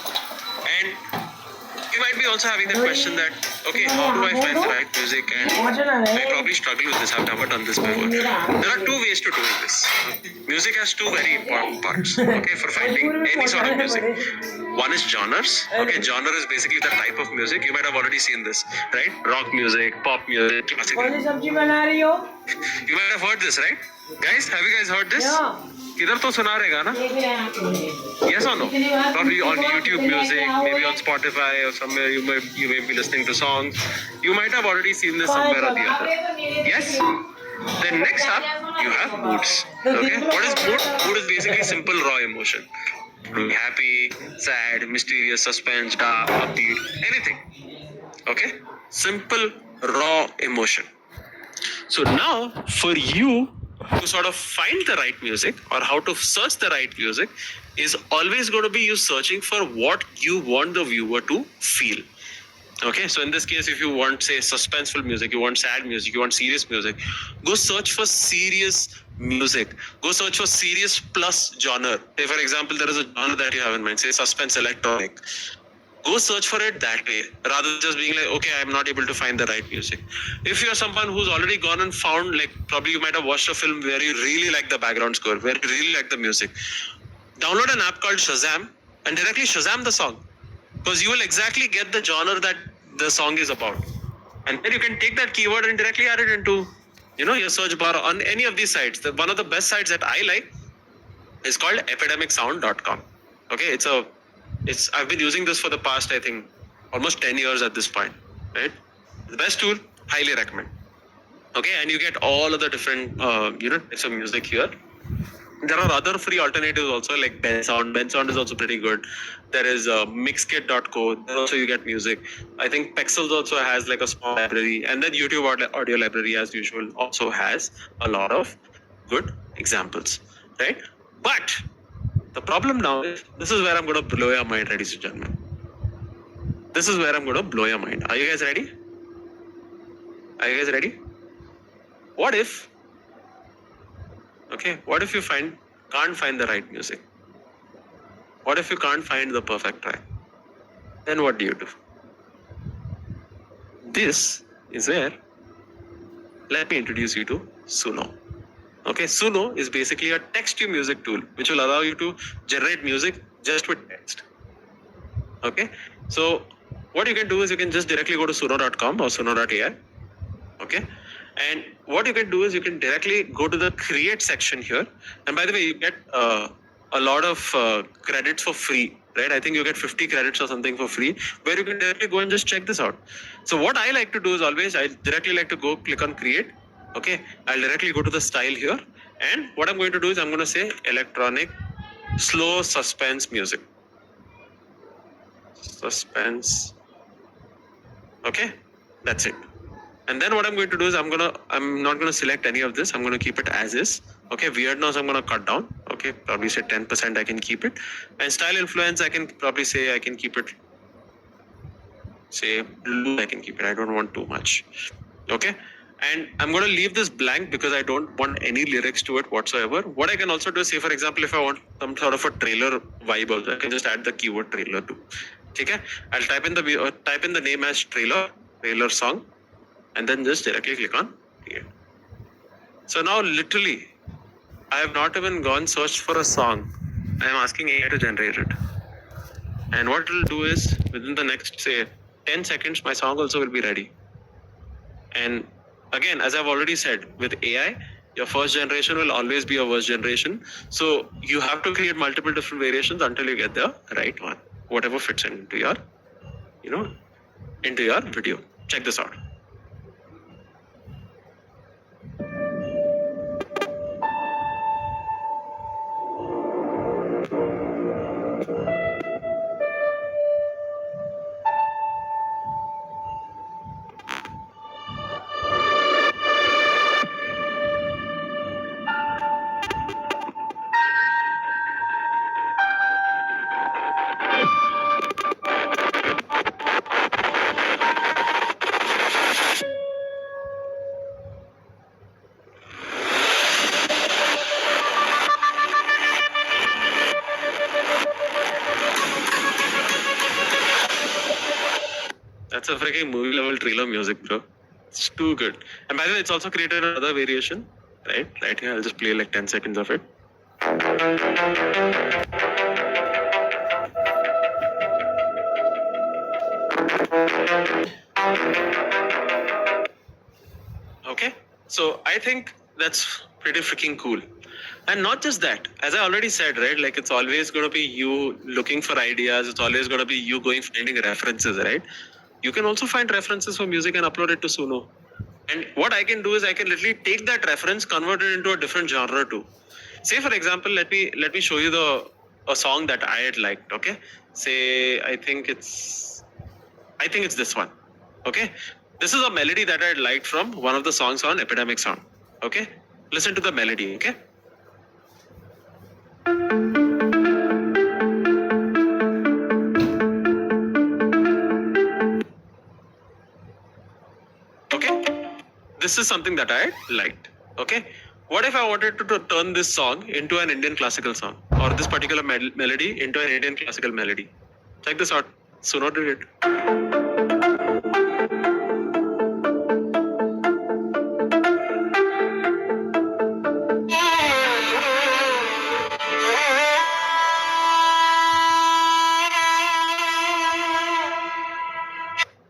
And you might be also having the question that, okay, how do I find the right music? And I probably struggle with this. I've never done this before. There are two ways to doing this. Music has two very important parts, okay, for finding any sort of music. One is genres. Okay, genre is basically the type of music. You might have already seen this, right? Rock music, pop music, classical. You might have heard this, right? Guys, have you guys heard this? इधर तो सुना रहेगा ना? Yes or no? Probably on YouTube Music, maybe on Spotify or somewhere you may be listening to songs. You might have already seen this somewhere or the other. Yes? Then next up, you have moods. Okay? What is mood? Mood is basically simple raw emotion. Happy, sad, mysterious, suspense, dark, upbeat, anything. Okay? Simple raw emotion. So now for you to sort of find the right music or how to search the right music is always going to be you searching for what you want the viewer to feel. Okay, so in this case, if you want, say, suspenseful music, you want sad music, you want serious music, go search for serious music. Go search for serious plus genre. Say, for example, there is a genre that you have in mind, say suspense electronic. Go search for it that way rather than just being like, okay, I'm not able to find the right music. If you're someone who's already gone and found, like, probably you might have watched a film where you really like the background score, where you really like the music, download an app called Shazam and directly Shazam the song, because you will exactly get the genre that the song is about. And then you can take that keyword and directly add it into, your search bar on any of these sites. One of the best sites that I like is called epidemicsound.com. Okay, I've been using this for the past, I think, almost 10 years at this point, right? The best tool, highly recommend. Okay, and you get all of the different, types of music here. There are other free alternatives also, like Bensound. Bensound is also pretty good. There is mixkit.co. There also you get music. I think Pexels also has like a small library. And then YouTube audio library, as usual, also has a lot of good examples, right? But the problem now is, this is where I'm going to blow your mind, ladies and gentlemen. This is where I'm going to blow your mind. Are you guys ready? Are you guys ready? What if you can't find the right music? What if you can't find the perfect track? Then what do you do? This is where, let me introduce you to Suno. Okay, Suno is basically a text-to-music tool which will allow you to generate music just with text. Okay, so what you can do is you can just directly go to suno.com or suno.ai. Okay, And what you can do is you can directly go to the create section here. And by the way, you get a lot of credits for free, right? I think you get 50 credits or something for free, where you can directly go and just check this out. So what I like to do is always, I directly like to go click on create. Okay, I'll directly go to the style here. And what I'm going to do is I'm going to say electronic slow suspense music. Suspense. Okay, that's it. And then what I'm going to do is I'm not gonna select any of this. I'm gonna keep it as is. Okay, weirdness I'm gonna cut down. Okay, probably say 10% I can keep it. And style influence I can probably say I can keep it. Say blue I can keep it. I don't want too much. Okay. And I'm going to leave this blank because I don't want any lyrics to it whatsoever. What I can also do is, say for example, if I want some sort of a trailer vibe also, I can just add the keyword trailer too. Okay, I'll type in the name as trailer song, and then just directly click on create. So now literally, I have not even gone searched for a song. I am asking AI to generate it. And what it will do is, within the next say 10 seconds, my song also will be ready. And again, as I've already said, with AI, your first generation will always be your worst generation. So you have to create multiple different variations until you get the right one, whatever fits into your, into your video. Check this out. That's a freaking movie level trailer music, bro. It's too good. And by the way, it's also created another variation, right? Right here, I'll just play like 10 seconds of it. Okay, so I think that's pretty freaking cool. And not just that, as I already said, right? Like it's always going to be you looking for ideas. It's always going to be you going finding references, right? You can also find references for music and upload it to Suno. And what I can do is I can literally take that reference, convert it into a different genre too. Say for example, let me show you a song that I had liked. Okay, say I think it's this one. Okay, this is a melody that I had liked from one of the songs on Epidemic Sound. Okay, listen to the melody. Okay. This is something that I liked. Okay, what if I wanted to turn this song into an Indian classical song, or this particular melody into an Indian classical melody? Check this out. Suno did it.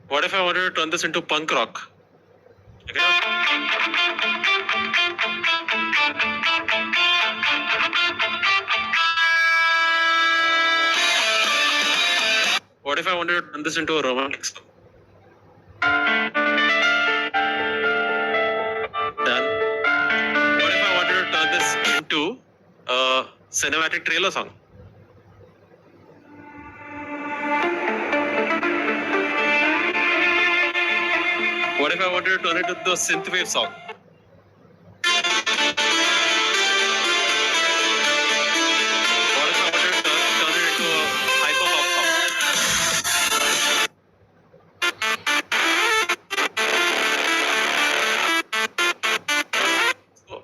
What if I wanted to turn this into punk rock? Check it out. What if I wanted to turn this into a romantic song? Done. What if I wanted to turn this into a cinematic trailer song? What if I wanted to turn it into a synthwave song? What if I wanted to turn it into a hyperpop song? So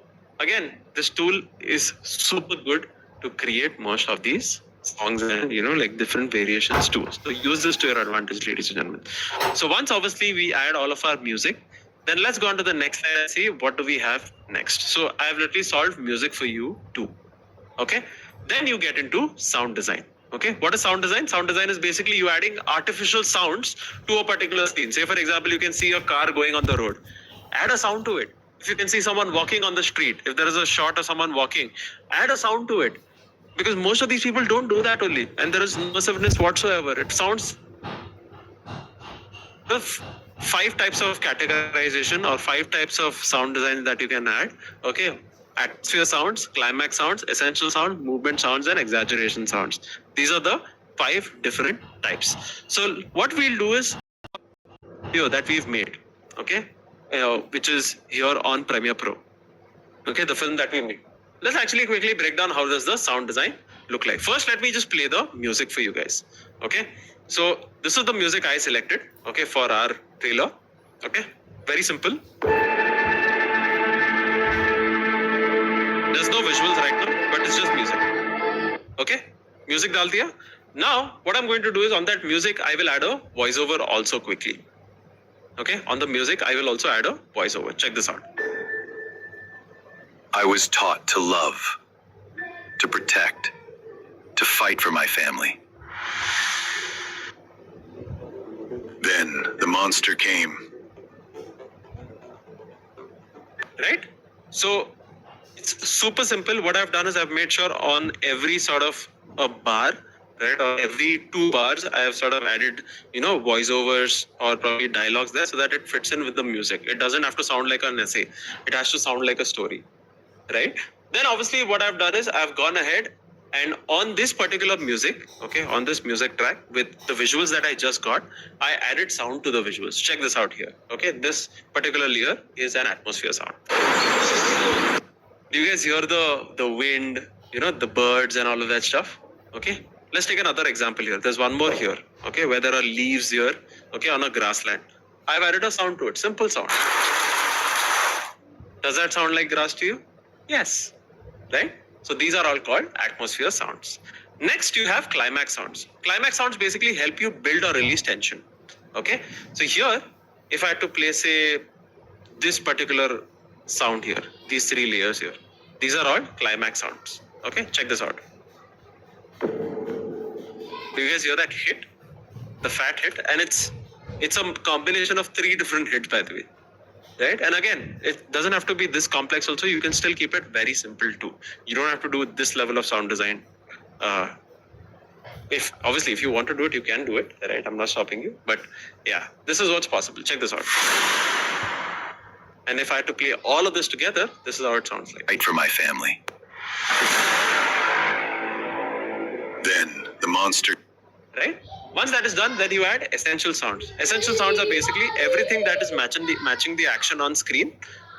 again, this tool is super good to create most of these songs and like different variations too. So use this to your advantage, ladies and gentlemen. So once obviously we add all of our music, then let's go on to the next slide and see what do we have next. So I have literally solved music for you too. Okay, then you get into sound design. Okay, what is sound design? Sound design is basically you adding artificial sounds to a particular scene. Say for example, you can see a car going on the road, add a sound to it. If you can see someone walking on the street, if there is a shot of someone walking, add a sound to it. Because most of these people don't do that only, and there is no immersiveness whatsoever. It sounds the 5 types of categorization or 5 types of sound design that you can add. Okay, atmosphere sounds, climax sounds, essential sound, movement sounds, and exaggeration sounds. These are the 5 different types. So what we'll do is video that we've made, okay, which is here on Premiere Pro. Okay, the film that we made. Let's actually quickly break down how does the sound design look like. First, let me just play the music for you guys. Okay, so this is the music I selected, okay, for our trailer. Okay, very simple. There's no visuals right now, but it's just music. Okay, music dal diya. Now, what I'm going to do is on that music, I will add a voiceover also quickly. Okay, on the music, I will also add a voiceover. Check this out. I was taught to love, to protect, to fight for my family. Then the monster came. Right? So it's super simple. What I've done is I've made sure on every sort of a bar, right, or every 2 bars, I have sort of added, voiceovers or probably dialogues there so that it fits in with the music. It doesn't have to sound like an essay. It has to sound like a story. Right? Then obviously what I've done is I've gone ahead and on this particular music, okay, on this music track with the visuals that I just got, I added sound to the visuals. Check this out here. Okay, this particular layer is an atmosphere sound. Do you guys hear the wind, the birds and all of that stuff? Okay, let's take another example here. There's one more here, okay, where there are leaves here, okay, on a grassland. I've added a sound to it, simple sound. Does that sound like grass to you? Yes, right? So these are all called atmosphere sounds. Next, you have climax sounds. Climax sounds basically help you build or release tension. Okay, so here, if I had to play, say, this particular sound here, these 3 layers here, these are all climax sounds. Okay, check this out. Do you guys hear that hit? The fat hit, and it's a combination of 3 different hits, by the way. Right? And again, it doesn't have to be this complex also. You can still keep it very simple too. You don't have to do this level of sound design. If you want to do it, you can do it. Right? I'm not stopping you. But yeah, this is what's possible. Check this out. And if I had to play all of this together, this is how it sounds like. Fight for my family. Then the monster. Right? Once that is done, then you add essential sounds. Essential sounds are basically everything that is matching the action on screen.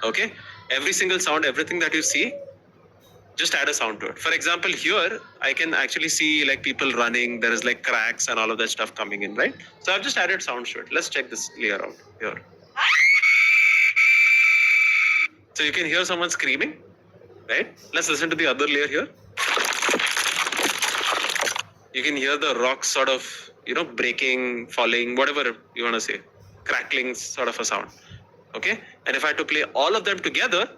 Okay? Every single sound, everything that you see, just add a sound to it. For example, here, I can actually see like people running. There is like cracks and all of that stuff coming in, right? So I've just added sounds to it. Let's check this layer out here. So you can hear someone screaming, right? Let's listen to the other layer here. You can hear the rocks sort of, breaking, falling, whatever you want to say, crackling sort of a sound. Okay? And if I had to play all of them together,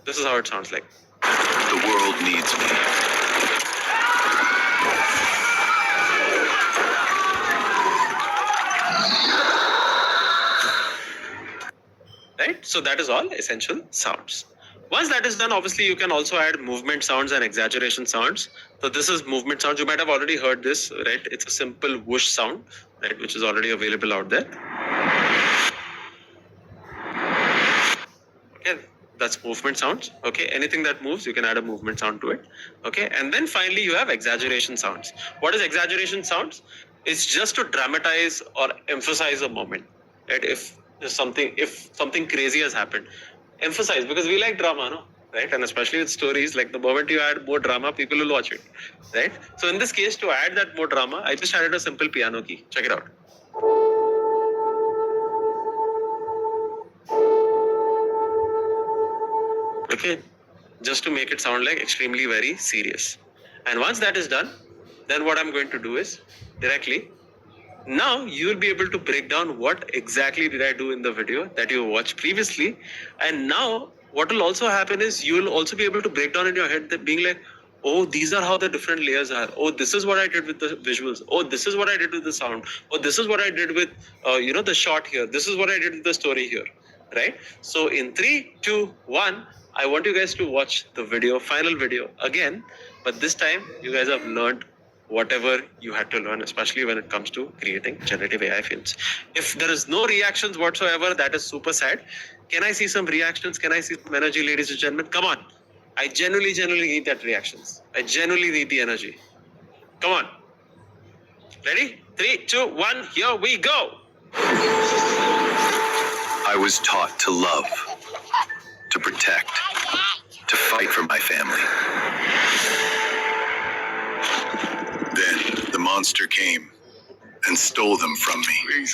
this is how it sounds like. The world needs me. Right? So that is all essential sounds. Once that is done, obviously you can also add movement sounds and exaggeration sounds. So this is movement sounds. You might have already heard this, right? It's a simple whoosh sound, right? Which is already available out there. Okay, that's movement sounds. Okay, anything that moves, you can add a movement sound to it. Okay, and then finally you have exaggeration sounds. What is exaggeration sounds? It's just to dramatize or emphasize a moment, right? If something crazy has happened, emphasize, because we like drama, no? Right? And especially with stories, like the moment you add more drama, people will watch it, right? So in this case, to add that more drama, I just added a simple piano key. Check it out. Okay, just to make it sound like extremely very serious. And once that is done, then what I'm going to do is directly, now you will be able to break down what exactly did I do in the video that you watched previously. And now what will also happen is you will also be able to break down in your head that being like, oh, these are how the different layers are. Oh, this is what I did with the visuals. Oh, this is what I did with the sound. Oh, this is what I did with, the shot here. This is what I did with the story here. right? So in 3, 2, 1, I want you guys to watch the video, final video again, but this time you guys have learned whatever you had to learn, especially when it comes to creating generative AI films. If there is no reactions whatsoever, that is super sad. Can I see some reactions? Can I see some energy, ladies and gentlemen? Come on. I genuinely need that reactions. I genuinely need the energy. Come on. Ready? 3, 2, 1, here we go. I was taught to love, to protect, to fight for my family. Then the monster came and stole them from me.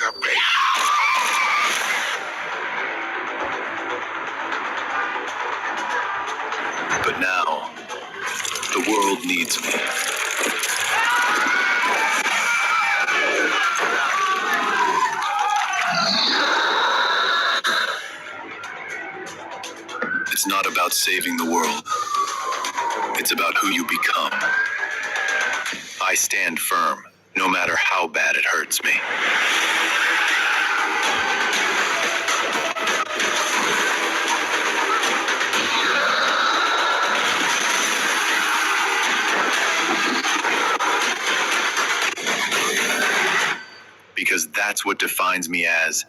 But now, the world needs me. It's not about saving the world. It's about who you become. I stand firm, no matter how bad it hurts me. Because that's what defines me as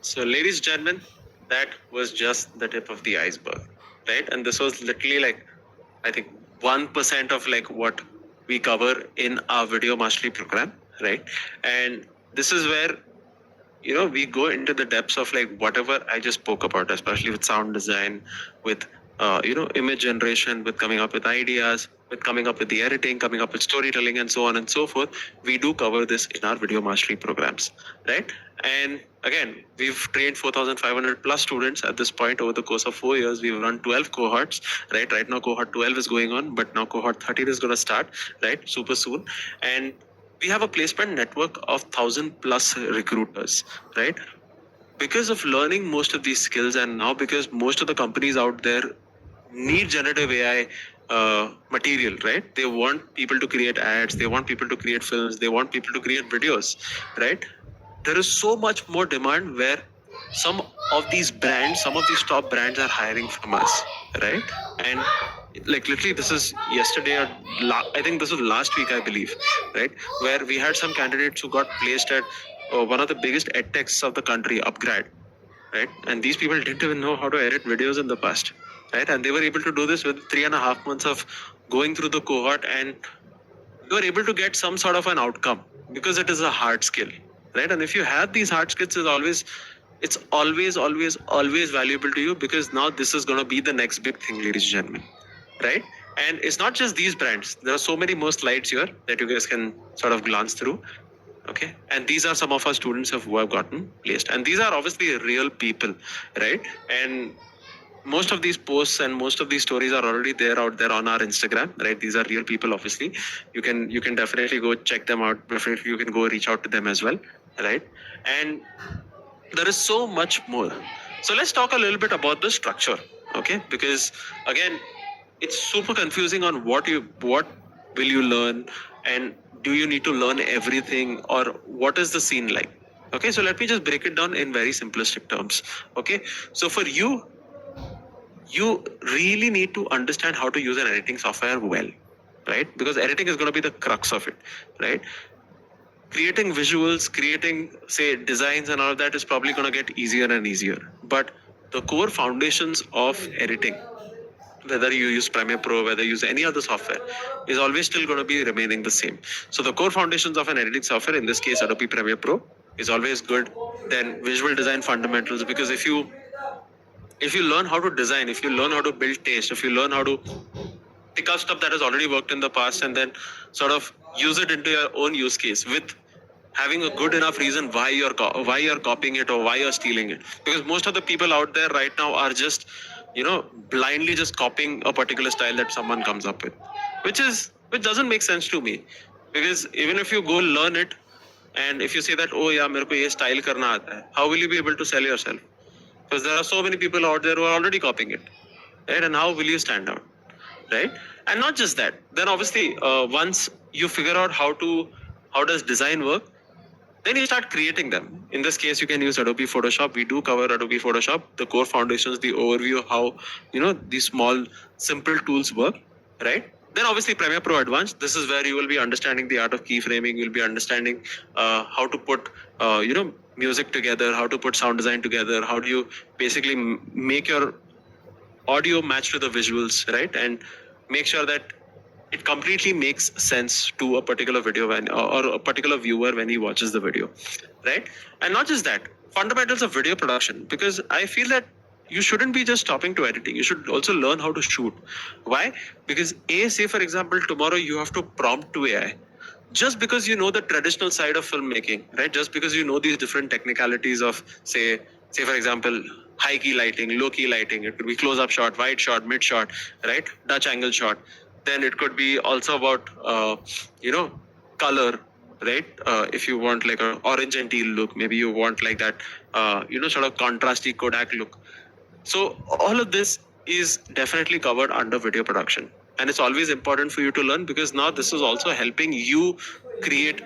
So, ladies and gentlemen, that was just the tip of the iceberg, right? And this was literally like, I think 1% of like what we cover in our video mastery program, right? And this is where, you know, we go into the depths of like whatever I just spoke about, especially with sound design, with image generation, with coming up with ideas, with coming up with the editing, coming up with storytelling, and so on and so forth. We do cover this in our video mastery programs, right? And again, we've trained 4,500 plus students at this point over the course of 4 years. We've run 12 cohorts, right? Right now, cohort 12 is going on, but now cohort 13 is going to start, right? Super soon. And we have a placement network of 1,000 plus recruiters, right? Because of learning most of these skills, and now because most of the companies out there need generative AI material, right? They want people to create ads, they want people to create films, they want people to create videos, right? There is so much more demand where some of these brands, some of these top brands are hiring from us, right? And like literally this is yesterday or I think this was last week, I believe, right? Where we had some candidates who got placed at one of the biggest ed techs of the country, Upgrad, right? And these people didn't even know how to edit videos in the past, right? And they were able to do this with 3.5 months of going through the cohort, and you are able to get some sort of an outcome because it is a hard skill, right? And if you have these hard skills, it's always valuable to you, because now this is going to be the next big thing, ladies and gentlemen, right? And it's not just these brands. There are so many more slides here that you guys can sort of glance through. Okay, and these are some of our students who have gotten placed, and these are obviously real people, right? And most of these posts and most of these stories are already there out there on our Instagram, right? These are real people. Obviously, you can definitely go check them out. Definitely, you can go reach out to them as well, right? And there is so much more. So let's talk a little bit about the structure, okay? Because again, it's super confusing on what will you learn, and do you need to learn everything, or what is the scene like? Okay, so let me just break it down in very simplistic terms. Okay, so for you really need to understand how to use an editing software well, right? Because editing is going to be the crux of it, right? Creating visuals, creating say designs and all of that is probably going to get easier and easier, but the core foundations of editing, whether you use Premiere Pro, whether you use any other software, is always still going to be remaining the same. So the core foundations of an editing software, in this case Adobe Premiere Pro, is always good. Then visual design fundamentals, because if you learn how to design, if you learn how to build taste, if you learn how to pick up stuff that has already worked in the past and then sort of use it into your own use case with having a good enough reason why you're copying it or why you're stealing it, because most of the people out there right now are just blindly just copying a particular style that someone comes up with, which doesn't make sense to me. Because even if you go learn it, and if you say that, oh yeah, मेरे को ये style करना आता है, how will you be able to sell yourself? Because there are so many people out there who are already copying it, right? And how will you stand out, right? And not just that, then obviously once you figure out how does design work, then you start creating them. In this case, you can use Adobe Photoshop. We do cover Adobe Photoshop, the core foundations, the overview of how these small simple tools work, right? Then obviously Premiere Pro Advanced. This is where you will be understanding the art of keyframing. You'll be understanding how to put music together, how to put sound design together, how do you basically make your audio match to the visuals, right? And make sure that it completely makes sense to a particular video or a particular viewer when he watches the video, right? And not just that, fundamentals of video production, because I feel that you shouldn't be just stopping to editing. You should also learn how to shoot. Why? Because say for example, tomorrow you have to prompt to AI. Just because you know the traditional side of filmmaking, right? Just because you know these different technicalities of say for example, high key lighting, low key lighting. It could be close up shot, wide shot, mid shot, right? Dutch angle shot. Then it could be also about color, right? If you want like an orange and teal look, maybe you want like that sort of contrasty Kodak look. So all of this is definitely covered under video production, and it's always important for you to learn, because now this is also helping you create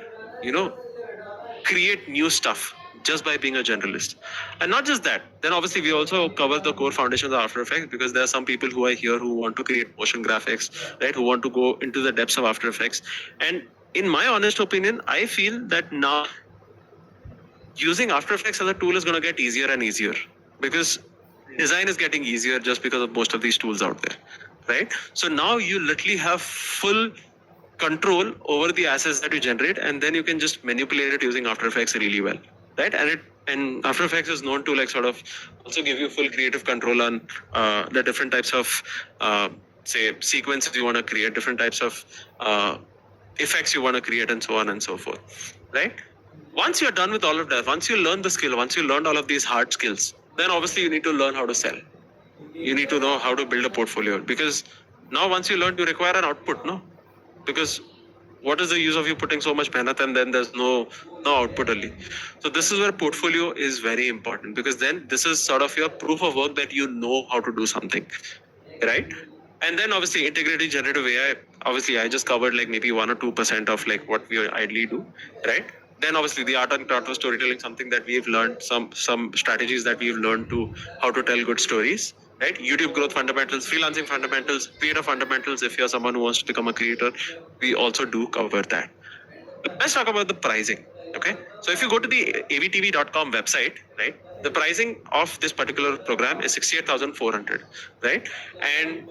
create new stuff just by being a generalist. And not just that, then obviously we also cover the core foundations of After Effects, because there are some people who are here who want to create motion graphics, right? Who want to go into the depths of After Effects. And in my honest opinion, I feel that now using After Effects as a tool is going to get easier and easier, because design is getting easier just because of most of these tools out there, right? So now you literally have full control over the assets that you generate, and then you can just manipulate it using After Effects really well, right? And After Effects is known to like sort of also give you full creative control on the different types of say sequences you want to create, different types of effects you want to create, and so on and so forth, right? Once you're done with all of that, once you learn the skill, once you learned all of these hard skills, then obviously you need to learn how to sell. You need to know how to build a portfolio, because now once you learn, you require an output, no? Because what is the use of you putting so much mehnat and then there's no output only? So this is where portfolio is very important, because then this is sort of your proof of work that you know how to do something, right? And then obviously integrating generative AI, obviously I just covered like maybe 1 or 2% of like what we ideally do, right? Then obviously the art and craft of storytelling, something that we've learned, some strategies that we've learned to how to tell good stories, right? YouTube growth fundamentals, freelancing fundamentals, creator fundamentals. If you're someone who wants to become a creator, we also do cover that. Let's talk about the pricing. Okay, so if you go to the avtv.com website, right, the pricing of this particular program is 68,400, right? And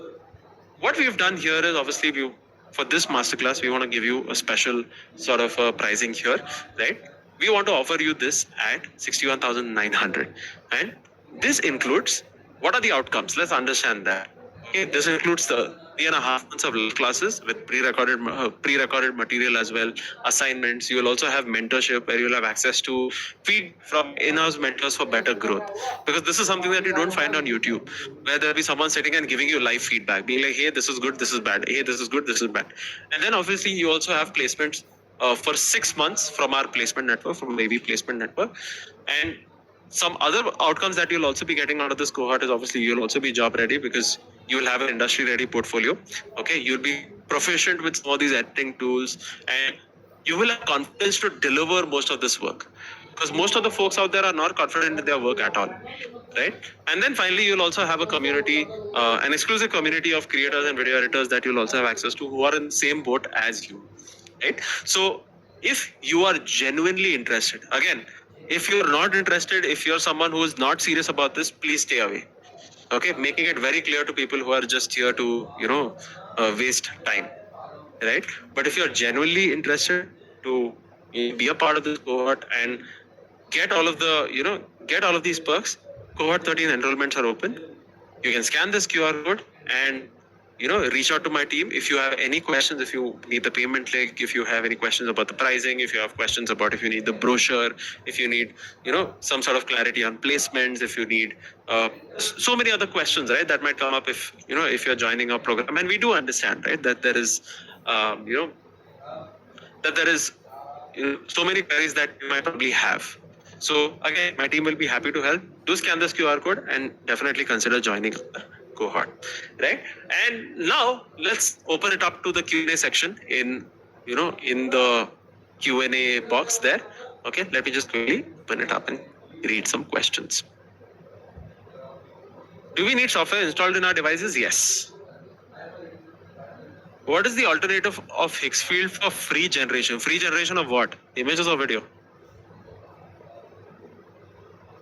what we've done here is obviously for this masterclass we want to give you a special sort of pricing here, right? We want to offer you this at 61,900, and this includes what are the outcomes. Let's understand that. Okay, this includes the 3.5 months of live classes with pre-recorded material as well, assignments. You will also have mentorship where you'll have access to feed from in-house mentors for better growth, because this is something that you don't find on YouTube, where there'll be someone sitting and giving you live feedback, being like, hey, this is good, this is bad, hey, this is good, this is bad. And then obviously you also have placements for 6 months from our placement network, from AV Placement Network. And some other outcomes that you'll also be getting out of this cohort is obviously you'll also be job ready, because you will have an industry ready portfolio. Okay, you'll be proficient with some of these editing tools, and you will have confidence to deliver most of this work, because most of the folks out there are not confident in their work at all, right? And then finally you'll also have a community, an exclusive community of creators and video editors that you'll also have access to, who are in the same boat as you, right? So if you are genuinely interested, again, if you're not interested, if you're someone who is not serious about this, please stay away. Okay, making it very clear to people who are just here to waste time, right? But if you're genuinely interested to be a part of this cohort and get all of these perks, cohort 13 enrollments are open. You can scan this QR code and reach out to my team if you have any questions, if you need the payment link, if you have any questions about the pricing, if you have questions about if you need the brochure, if you need some sort of clarity on placements, if you need so many other questions, right, that might come up if you're joining our program. And we do understand, right, that there is so many queries that you might probably have. So again, my team will be happy to help. Do scan this QR code and definitely consider joining the cohort, right? And now let's open it up to the Q&A section in in the Q&A box there. Okay, let me just quickly open it up and read some questions. Do we need software installed in our devices? Yes. What is the alternative of Higgsfield for free generation? Free generation of what? Images or video?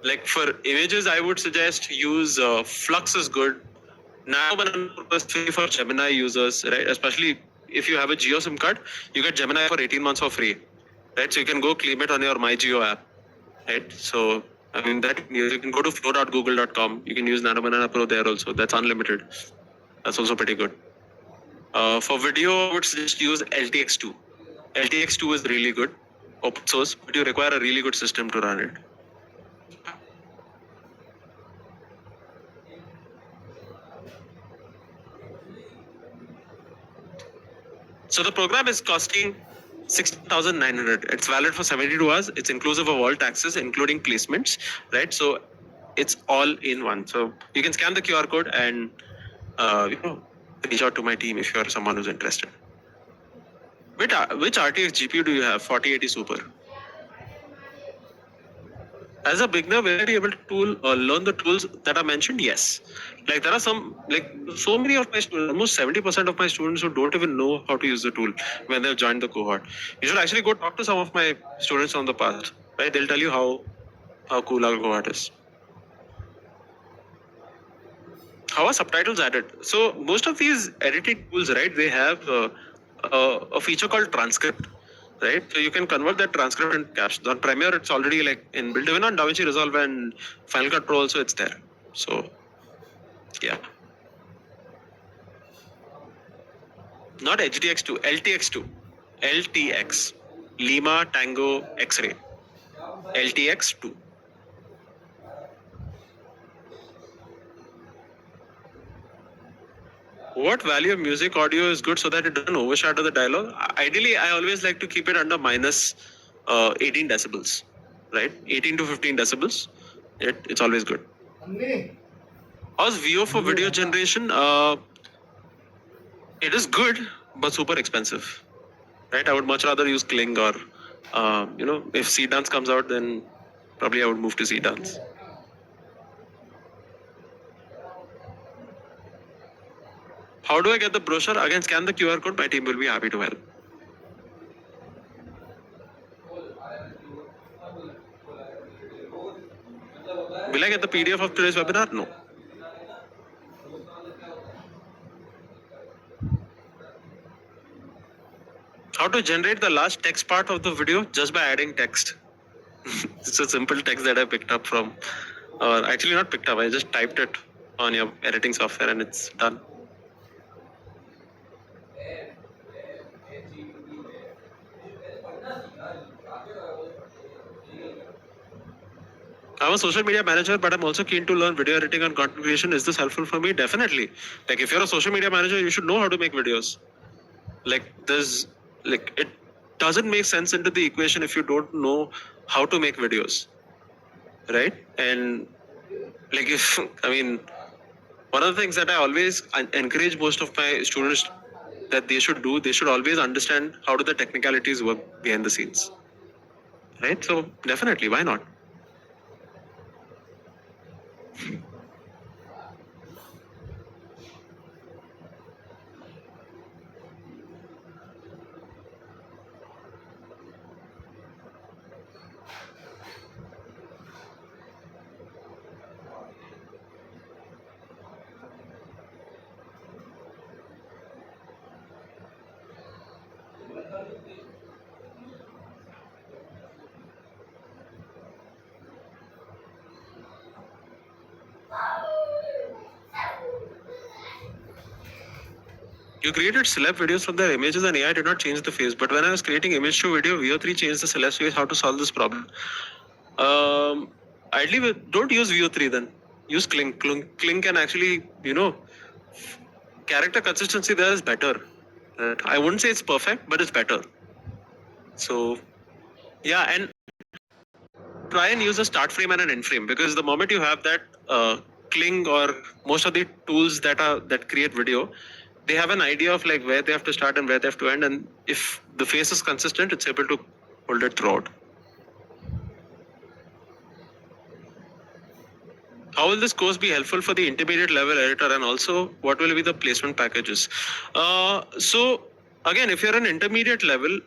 Like for images, I would suggest use Flux is good. Nano is free for Gemini users, right? Especially if you have a Geo SIM card, you get Gemini for 18 months for free, right? So you can go claim it on your MyGeo app, right? So I mean that you can go to flow.google.com. You can use Nano Banana Pro there also. That's unlimited. That's also pretty good. For video, I would suggest use LTX2. LTX2 is really good, open source, but you require a really good system to run it. So the program is costing 16,900. It's valid for 72 hours. It's inclusive of all taxes, including placements, right? So it's all in one. So you can scan the QR code and reach out to my team if you are someone who's interested. Which RTX GPU do you have? 4080 Super. As a beginner, will I be able to learn the tools that are mentioned? Yes. Like there are some, like so many of my students, almost 70% of my students who don't even know how to use the tool when they've joined the cohort. You should actually go talk to some of my students on the past, right? They'll tell you how cool our cohort is. How are subtitles added? So most of these editing tools, right, they have a feature called transcript. Right, so you can convert that transcript and captions. On Premiere, it's already like inbuilt. Even on DaVinci Resolve and Final Cut Pro, also it's there. So, yeah. Not HDX2, LTX2, LTX, Lima Tango X-ray, LTX2. What value of music audio is good so that it doesn't overshadow the dialogue? Ideally, I always like to keep it under minus 18 decibels, right? 18 to 15 decibels. It's always good. How's VO for video generation? It is good, but super expensive, right? I would much rather use Kling or, if Seedance comes out, then probably I would move to Seedance. How do I get the brochure? Again, scan the QR code. My team will be happy to help. Will I get the PDF of today's webinar? No. How to generate the last text part of the video? Just by adding text. It's a simple text that I picked up from, or actually not picked up, I just typed it on your editing software and it's done. I'm a social media manager, but I'm also keen to learn video editing and content creation. Is this helpful for me? Definitely. Like if you're a social media manager, you should know how to make videos. It doesn't make sense into the equation if you don't know how to make videos, right? And one of the things that I always encourage most of my students that they should do, they should always understand how do the technicalities work behind the scenes, right? So definitely, why not? You created celeb videos from their images and AI did not change the face. But when I was creating image to video, VO3 changed the celeb's face. How to solve this problem? Ideally, don't use VO3 then. Use Kling. Kling can actually, character consistency there is better. I wouldn't say it's perfect, but it's better. So, yeah, and try and use a start frame and an end frame, because the moment you have that Kling or most of the tools that create video, they have an idea of like where they have to start and where they have to end, and if the face is consistent, it's able to hold it throughout. How will this course be helpful for the intermediate level editor, and also what will be the placement packages? So again, if you're an intermediate level,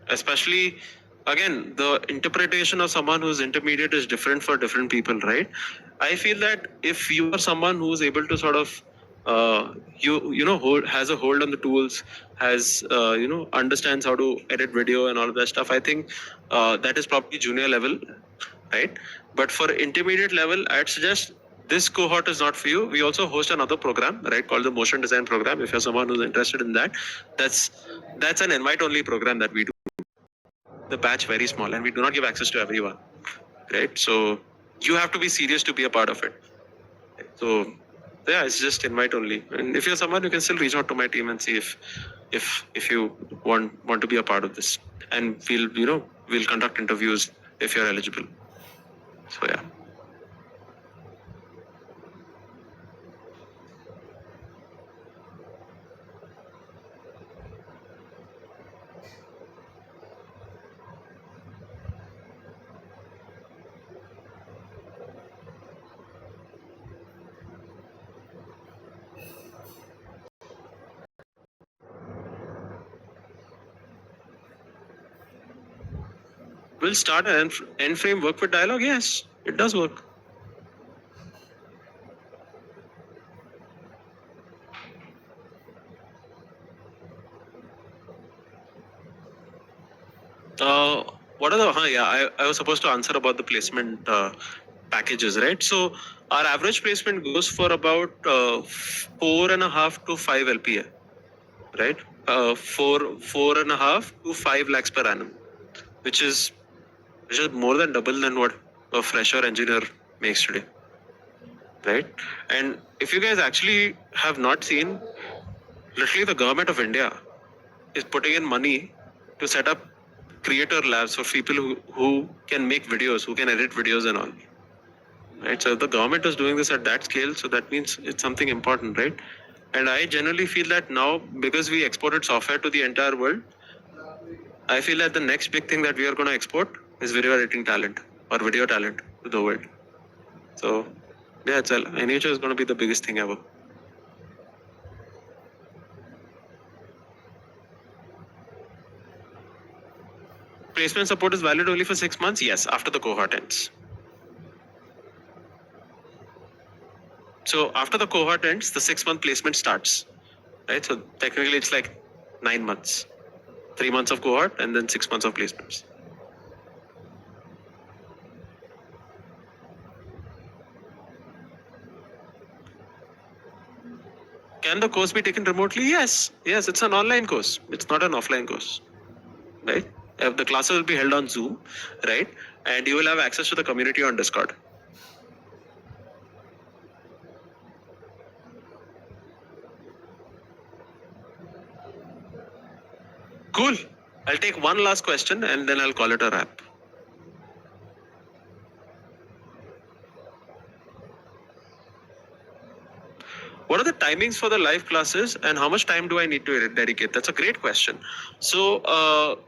especially again, the interpretation of someone who's intermediate is different for different people, right? I feel that if you are someone who's able to sort of has a hold on the tools, has understands how to edit video and all of that stuff, I think that is probably junior level, right? But for intermediate level, I'd suggest this cohort is not for you. We also host another program, right, called the Motion Design Program. If you're someone who's interested in that, that's an invite-only program that we do. The batch very small, and we do not give access to everyone, right? So you have to be serious to be a part of it. So yeah, it's just invite only. And if you're someone, you can still reach out to my team and see if you want to be a part of this, and we'll conduct interviews if you're eligible. So yeah. Will start an end frame work with dialogue? Yes, it does work. What are the? I was supposed to answer about the placement packages, right? So our average placement goes for about 4.5 to 5 LPA, right? 4.5 to 5 lakhs per annum, which is more than double than what a fresher engineer makes today, right? And if you guys actually have not seen, literally the government of India is putting in money to set up creator labs for people who can make videos, who can edit videos and all, right? So if the government is doing this at that scale, so that means it's something important, right? And I generally feel that now, because we exported software to the entire world, I feel that the next big thing that we are going to export is video editing talent or video talent to the world. So yeah, NHO is going to be the biggest thing ever. Placement support is valid only for 6 months? Yes, after the cohort ends. So after the cohort ends, the 6-month placement starts, right? So technically it's like 9 months, 3 months of cohort and then 6 months of placements. Can the course be taken remotely? Yes, it's an online course. It's not an offline course, right? The classes will be held on Zoom, right? And you will have access to the community on Discord. Cool. I'll take one last question and then I'll call it a wrap. What are the timings for the live classes and how much time do I need to dedicate? That's a great question. So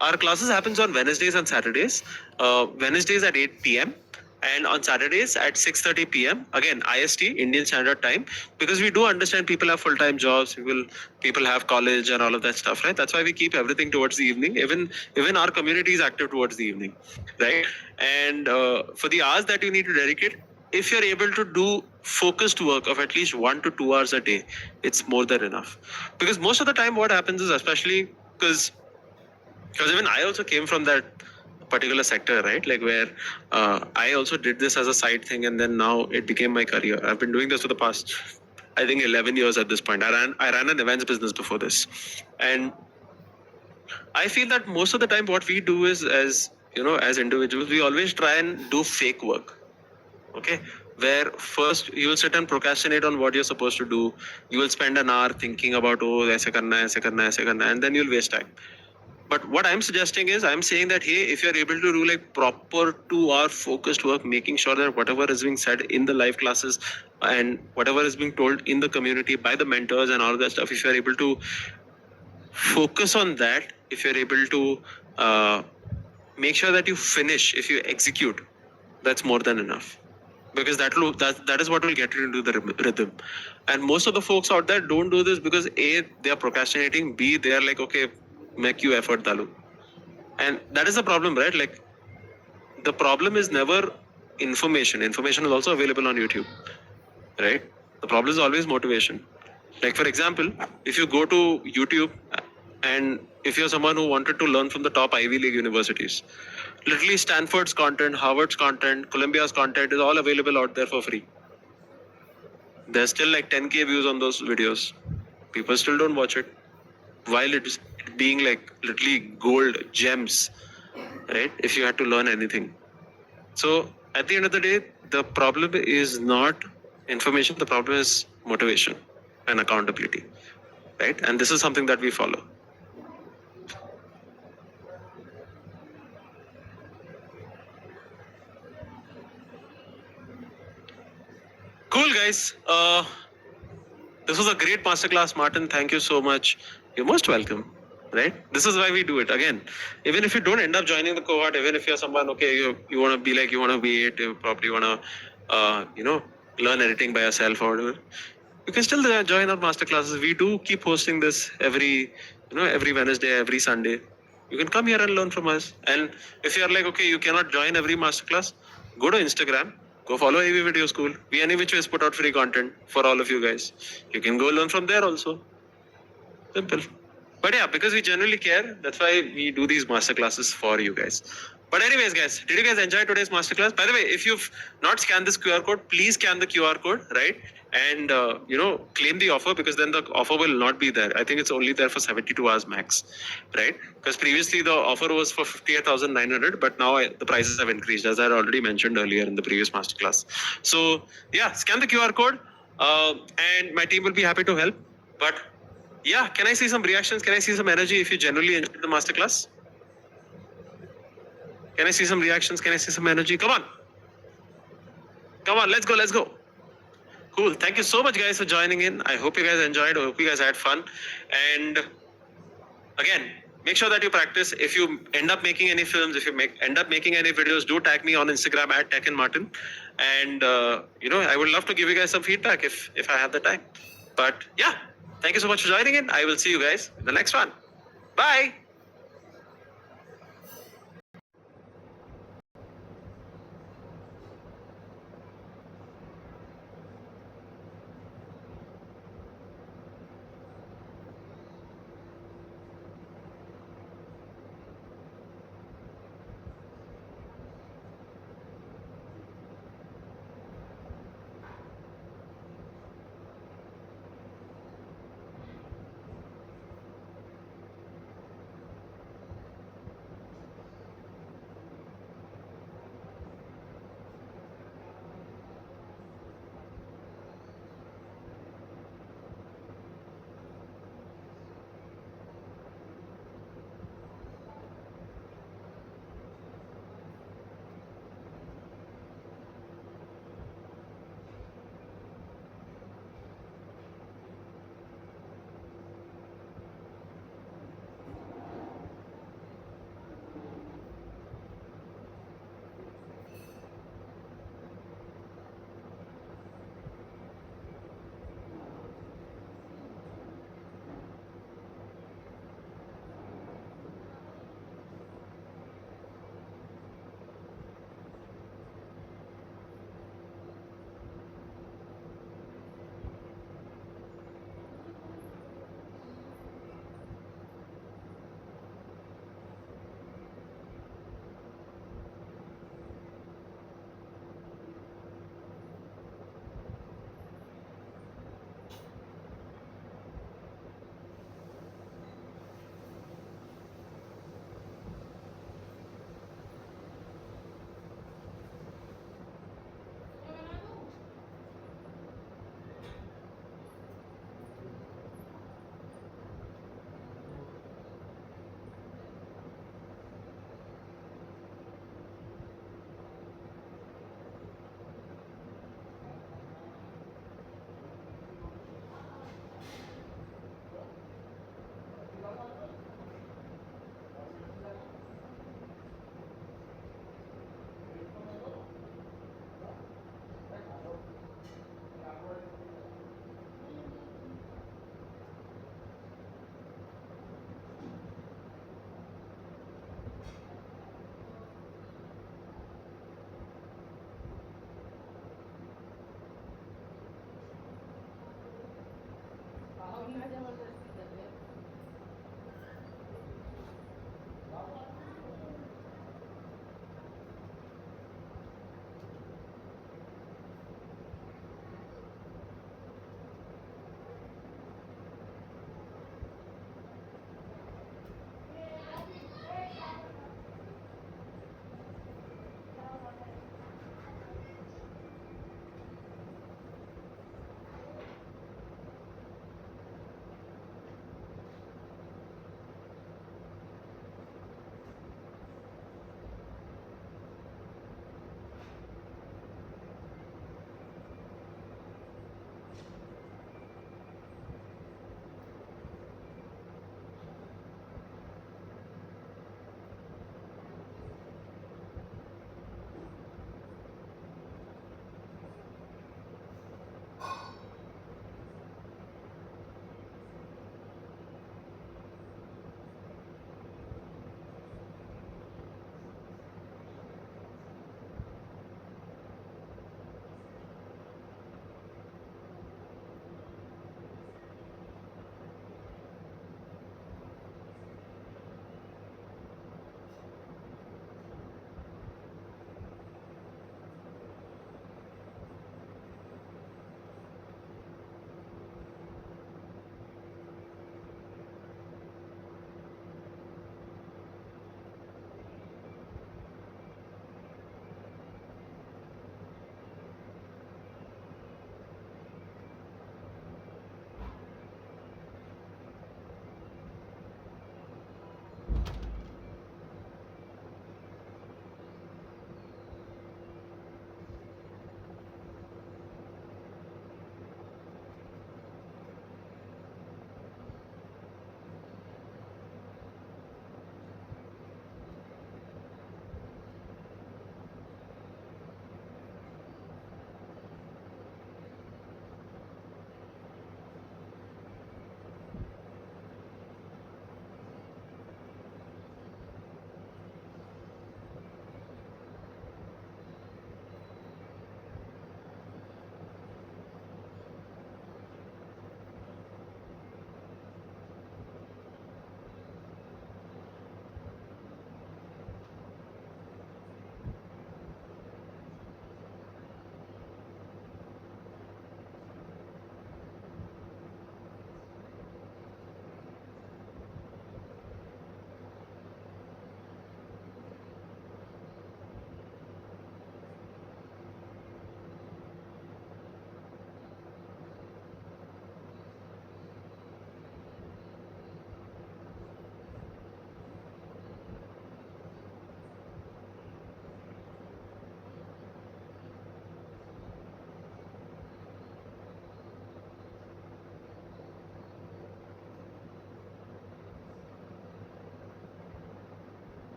our classes happens on Wednesdays and Saturdays. Wednesdays at 8 p.m. and on Saturdays at 6:30 p.m. Again, IST, Indian Standard Time, because we do understand people have full-time jobs, people have college and all of that stuff, right? That's why we keep everything towards the evening. Even our community is active towards the evening, right? And for the hours that you need to dedicate, if you're able to do focused work of at least 1 to 2 hours a day, it's more than enough. Because most of the time what happens is, especially because even I also came from that particular sector, right? Like where I also did this as a side thing and then now it became my career. I've been doing this for the past, I think 11 years at this point. I ran an events business before this. And I feel that most of the time what we do is, as individuals, we always try and do fake work. Okay, where first you will sit and procrastinate on what you're supposed to do. You will spend an hour thinking about, aise karna, and then you'll waste time. But what I'm suggesting is, I'm saying that, hey, if you're able to do like proper 2-hour focused work, making sure that whatever is being said in the live classes and whatever is being told in the community by the mentors and all of that stuff, if you're able to focus on that, if you're able to make sure that you finish, if you execute, that's more than enough. Because that is what will get you into the rhythm. And most of the folks out there don't do this because A, they are procrastinating, B, they are like, okay, make you effort, Dalu. And that is the problem, right? Like, the problem is never information. Information is also available on YouTube, right? The problem is always motivation. Like, for example, if you go to YouTube and if you're someone who wanted to learn from the top Ivy League universities, literally Stanford's content, Harvard's content, Columbia's content is all available out there for free. There's still like 10K views on those videos. People still don't watch it. While it's being like literally gold gems, right? If you had to learn anything. So at the end of the day, the problem is not information, the problem is motivation and accountability, right? And this is something that we follow. Cool, guys. This was a great masterclass, Martin. Thank you so much. You're most welcome. Right? This is why we do it. Again, even if you don't end up joining the cohort, even if you're someone, okay, you want to be like, you want to be it, you probably want to, learn editing by yourself or whatever, you can still join our masterclasses. We do keep hosting this every Wednesday, every Sunday. You can come here and learn from us. And if you're like, okay, you cannot join every masterclass, go to Instagram. Go follow AV Video School. We any which ways put out free content for all of you guys. You can go learn from there also. Simple. But yeah, because we generally care, that's why we do these masterclasses for you guys. But anyways, guys, did you guys enjoy today's masterclass? By the way, if you've not scanned this QR code, please scan the QR code, right? And, claim the offer, because then the offer will not be there. I think it's only there for 72 hours max, right? Because previously the offer was for 58,900, but now the prices have increased, as I had already mentioned earlier in the previous masterclass. So yeah, scan the QR code, and my team will be happy to help. But yeah, can I see some reactions? Can I see some energy if you genuinely enjoyed the masterclass? Can I see some reactions? Can I see some energy? Come on. Come on, let's go. Cool. Thank you so much, guys, for joining in. I hope you guys enjoyed. I hope you guys had fun. And again, make sure that you practice. If you end up making any films, if you end up making any videos, do tag me on Instagram at Tech and Martin. And, I would love to give you guys some feedback if I have the time. But yeah, thank you so much for joining in. I will see you guys in the next one. Bye.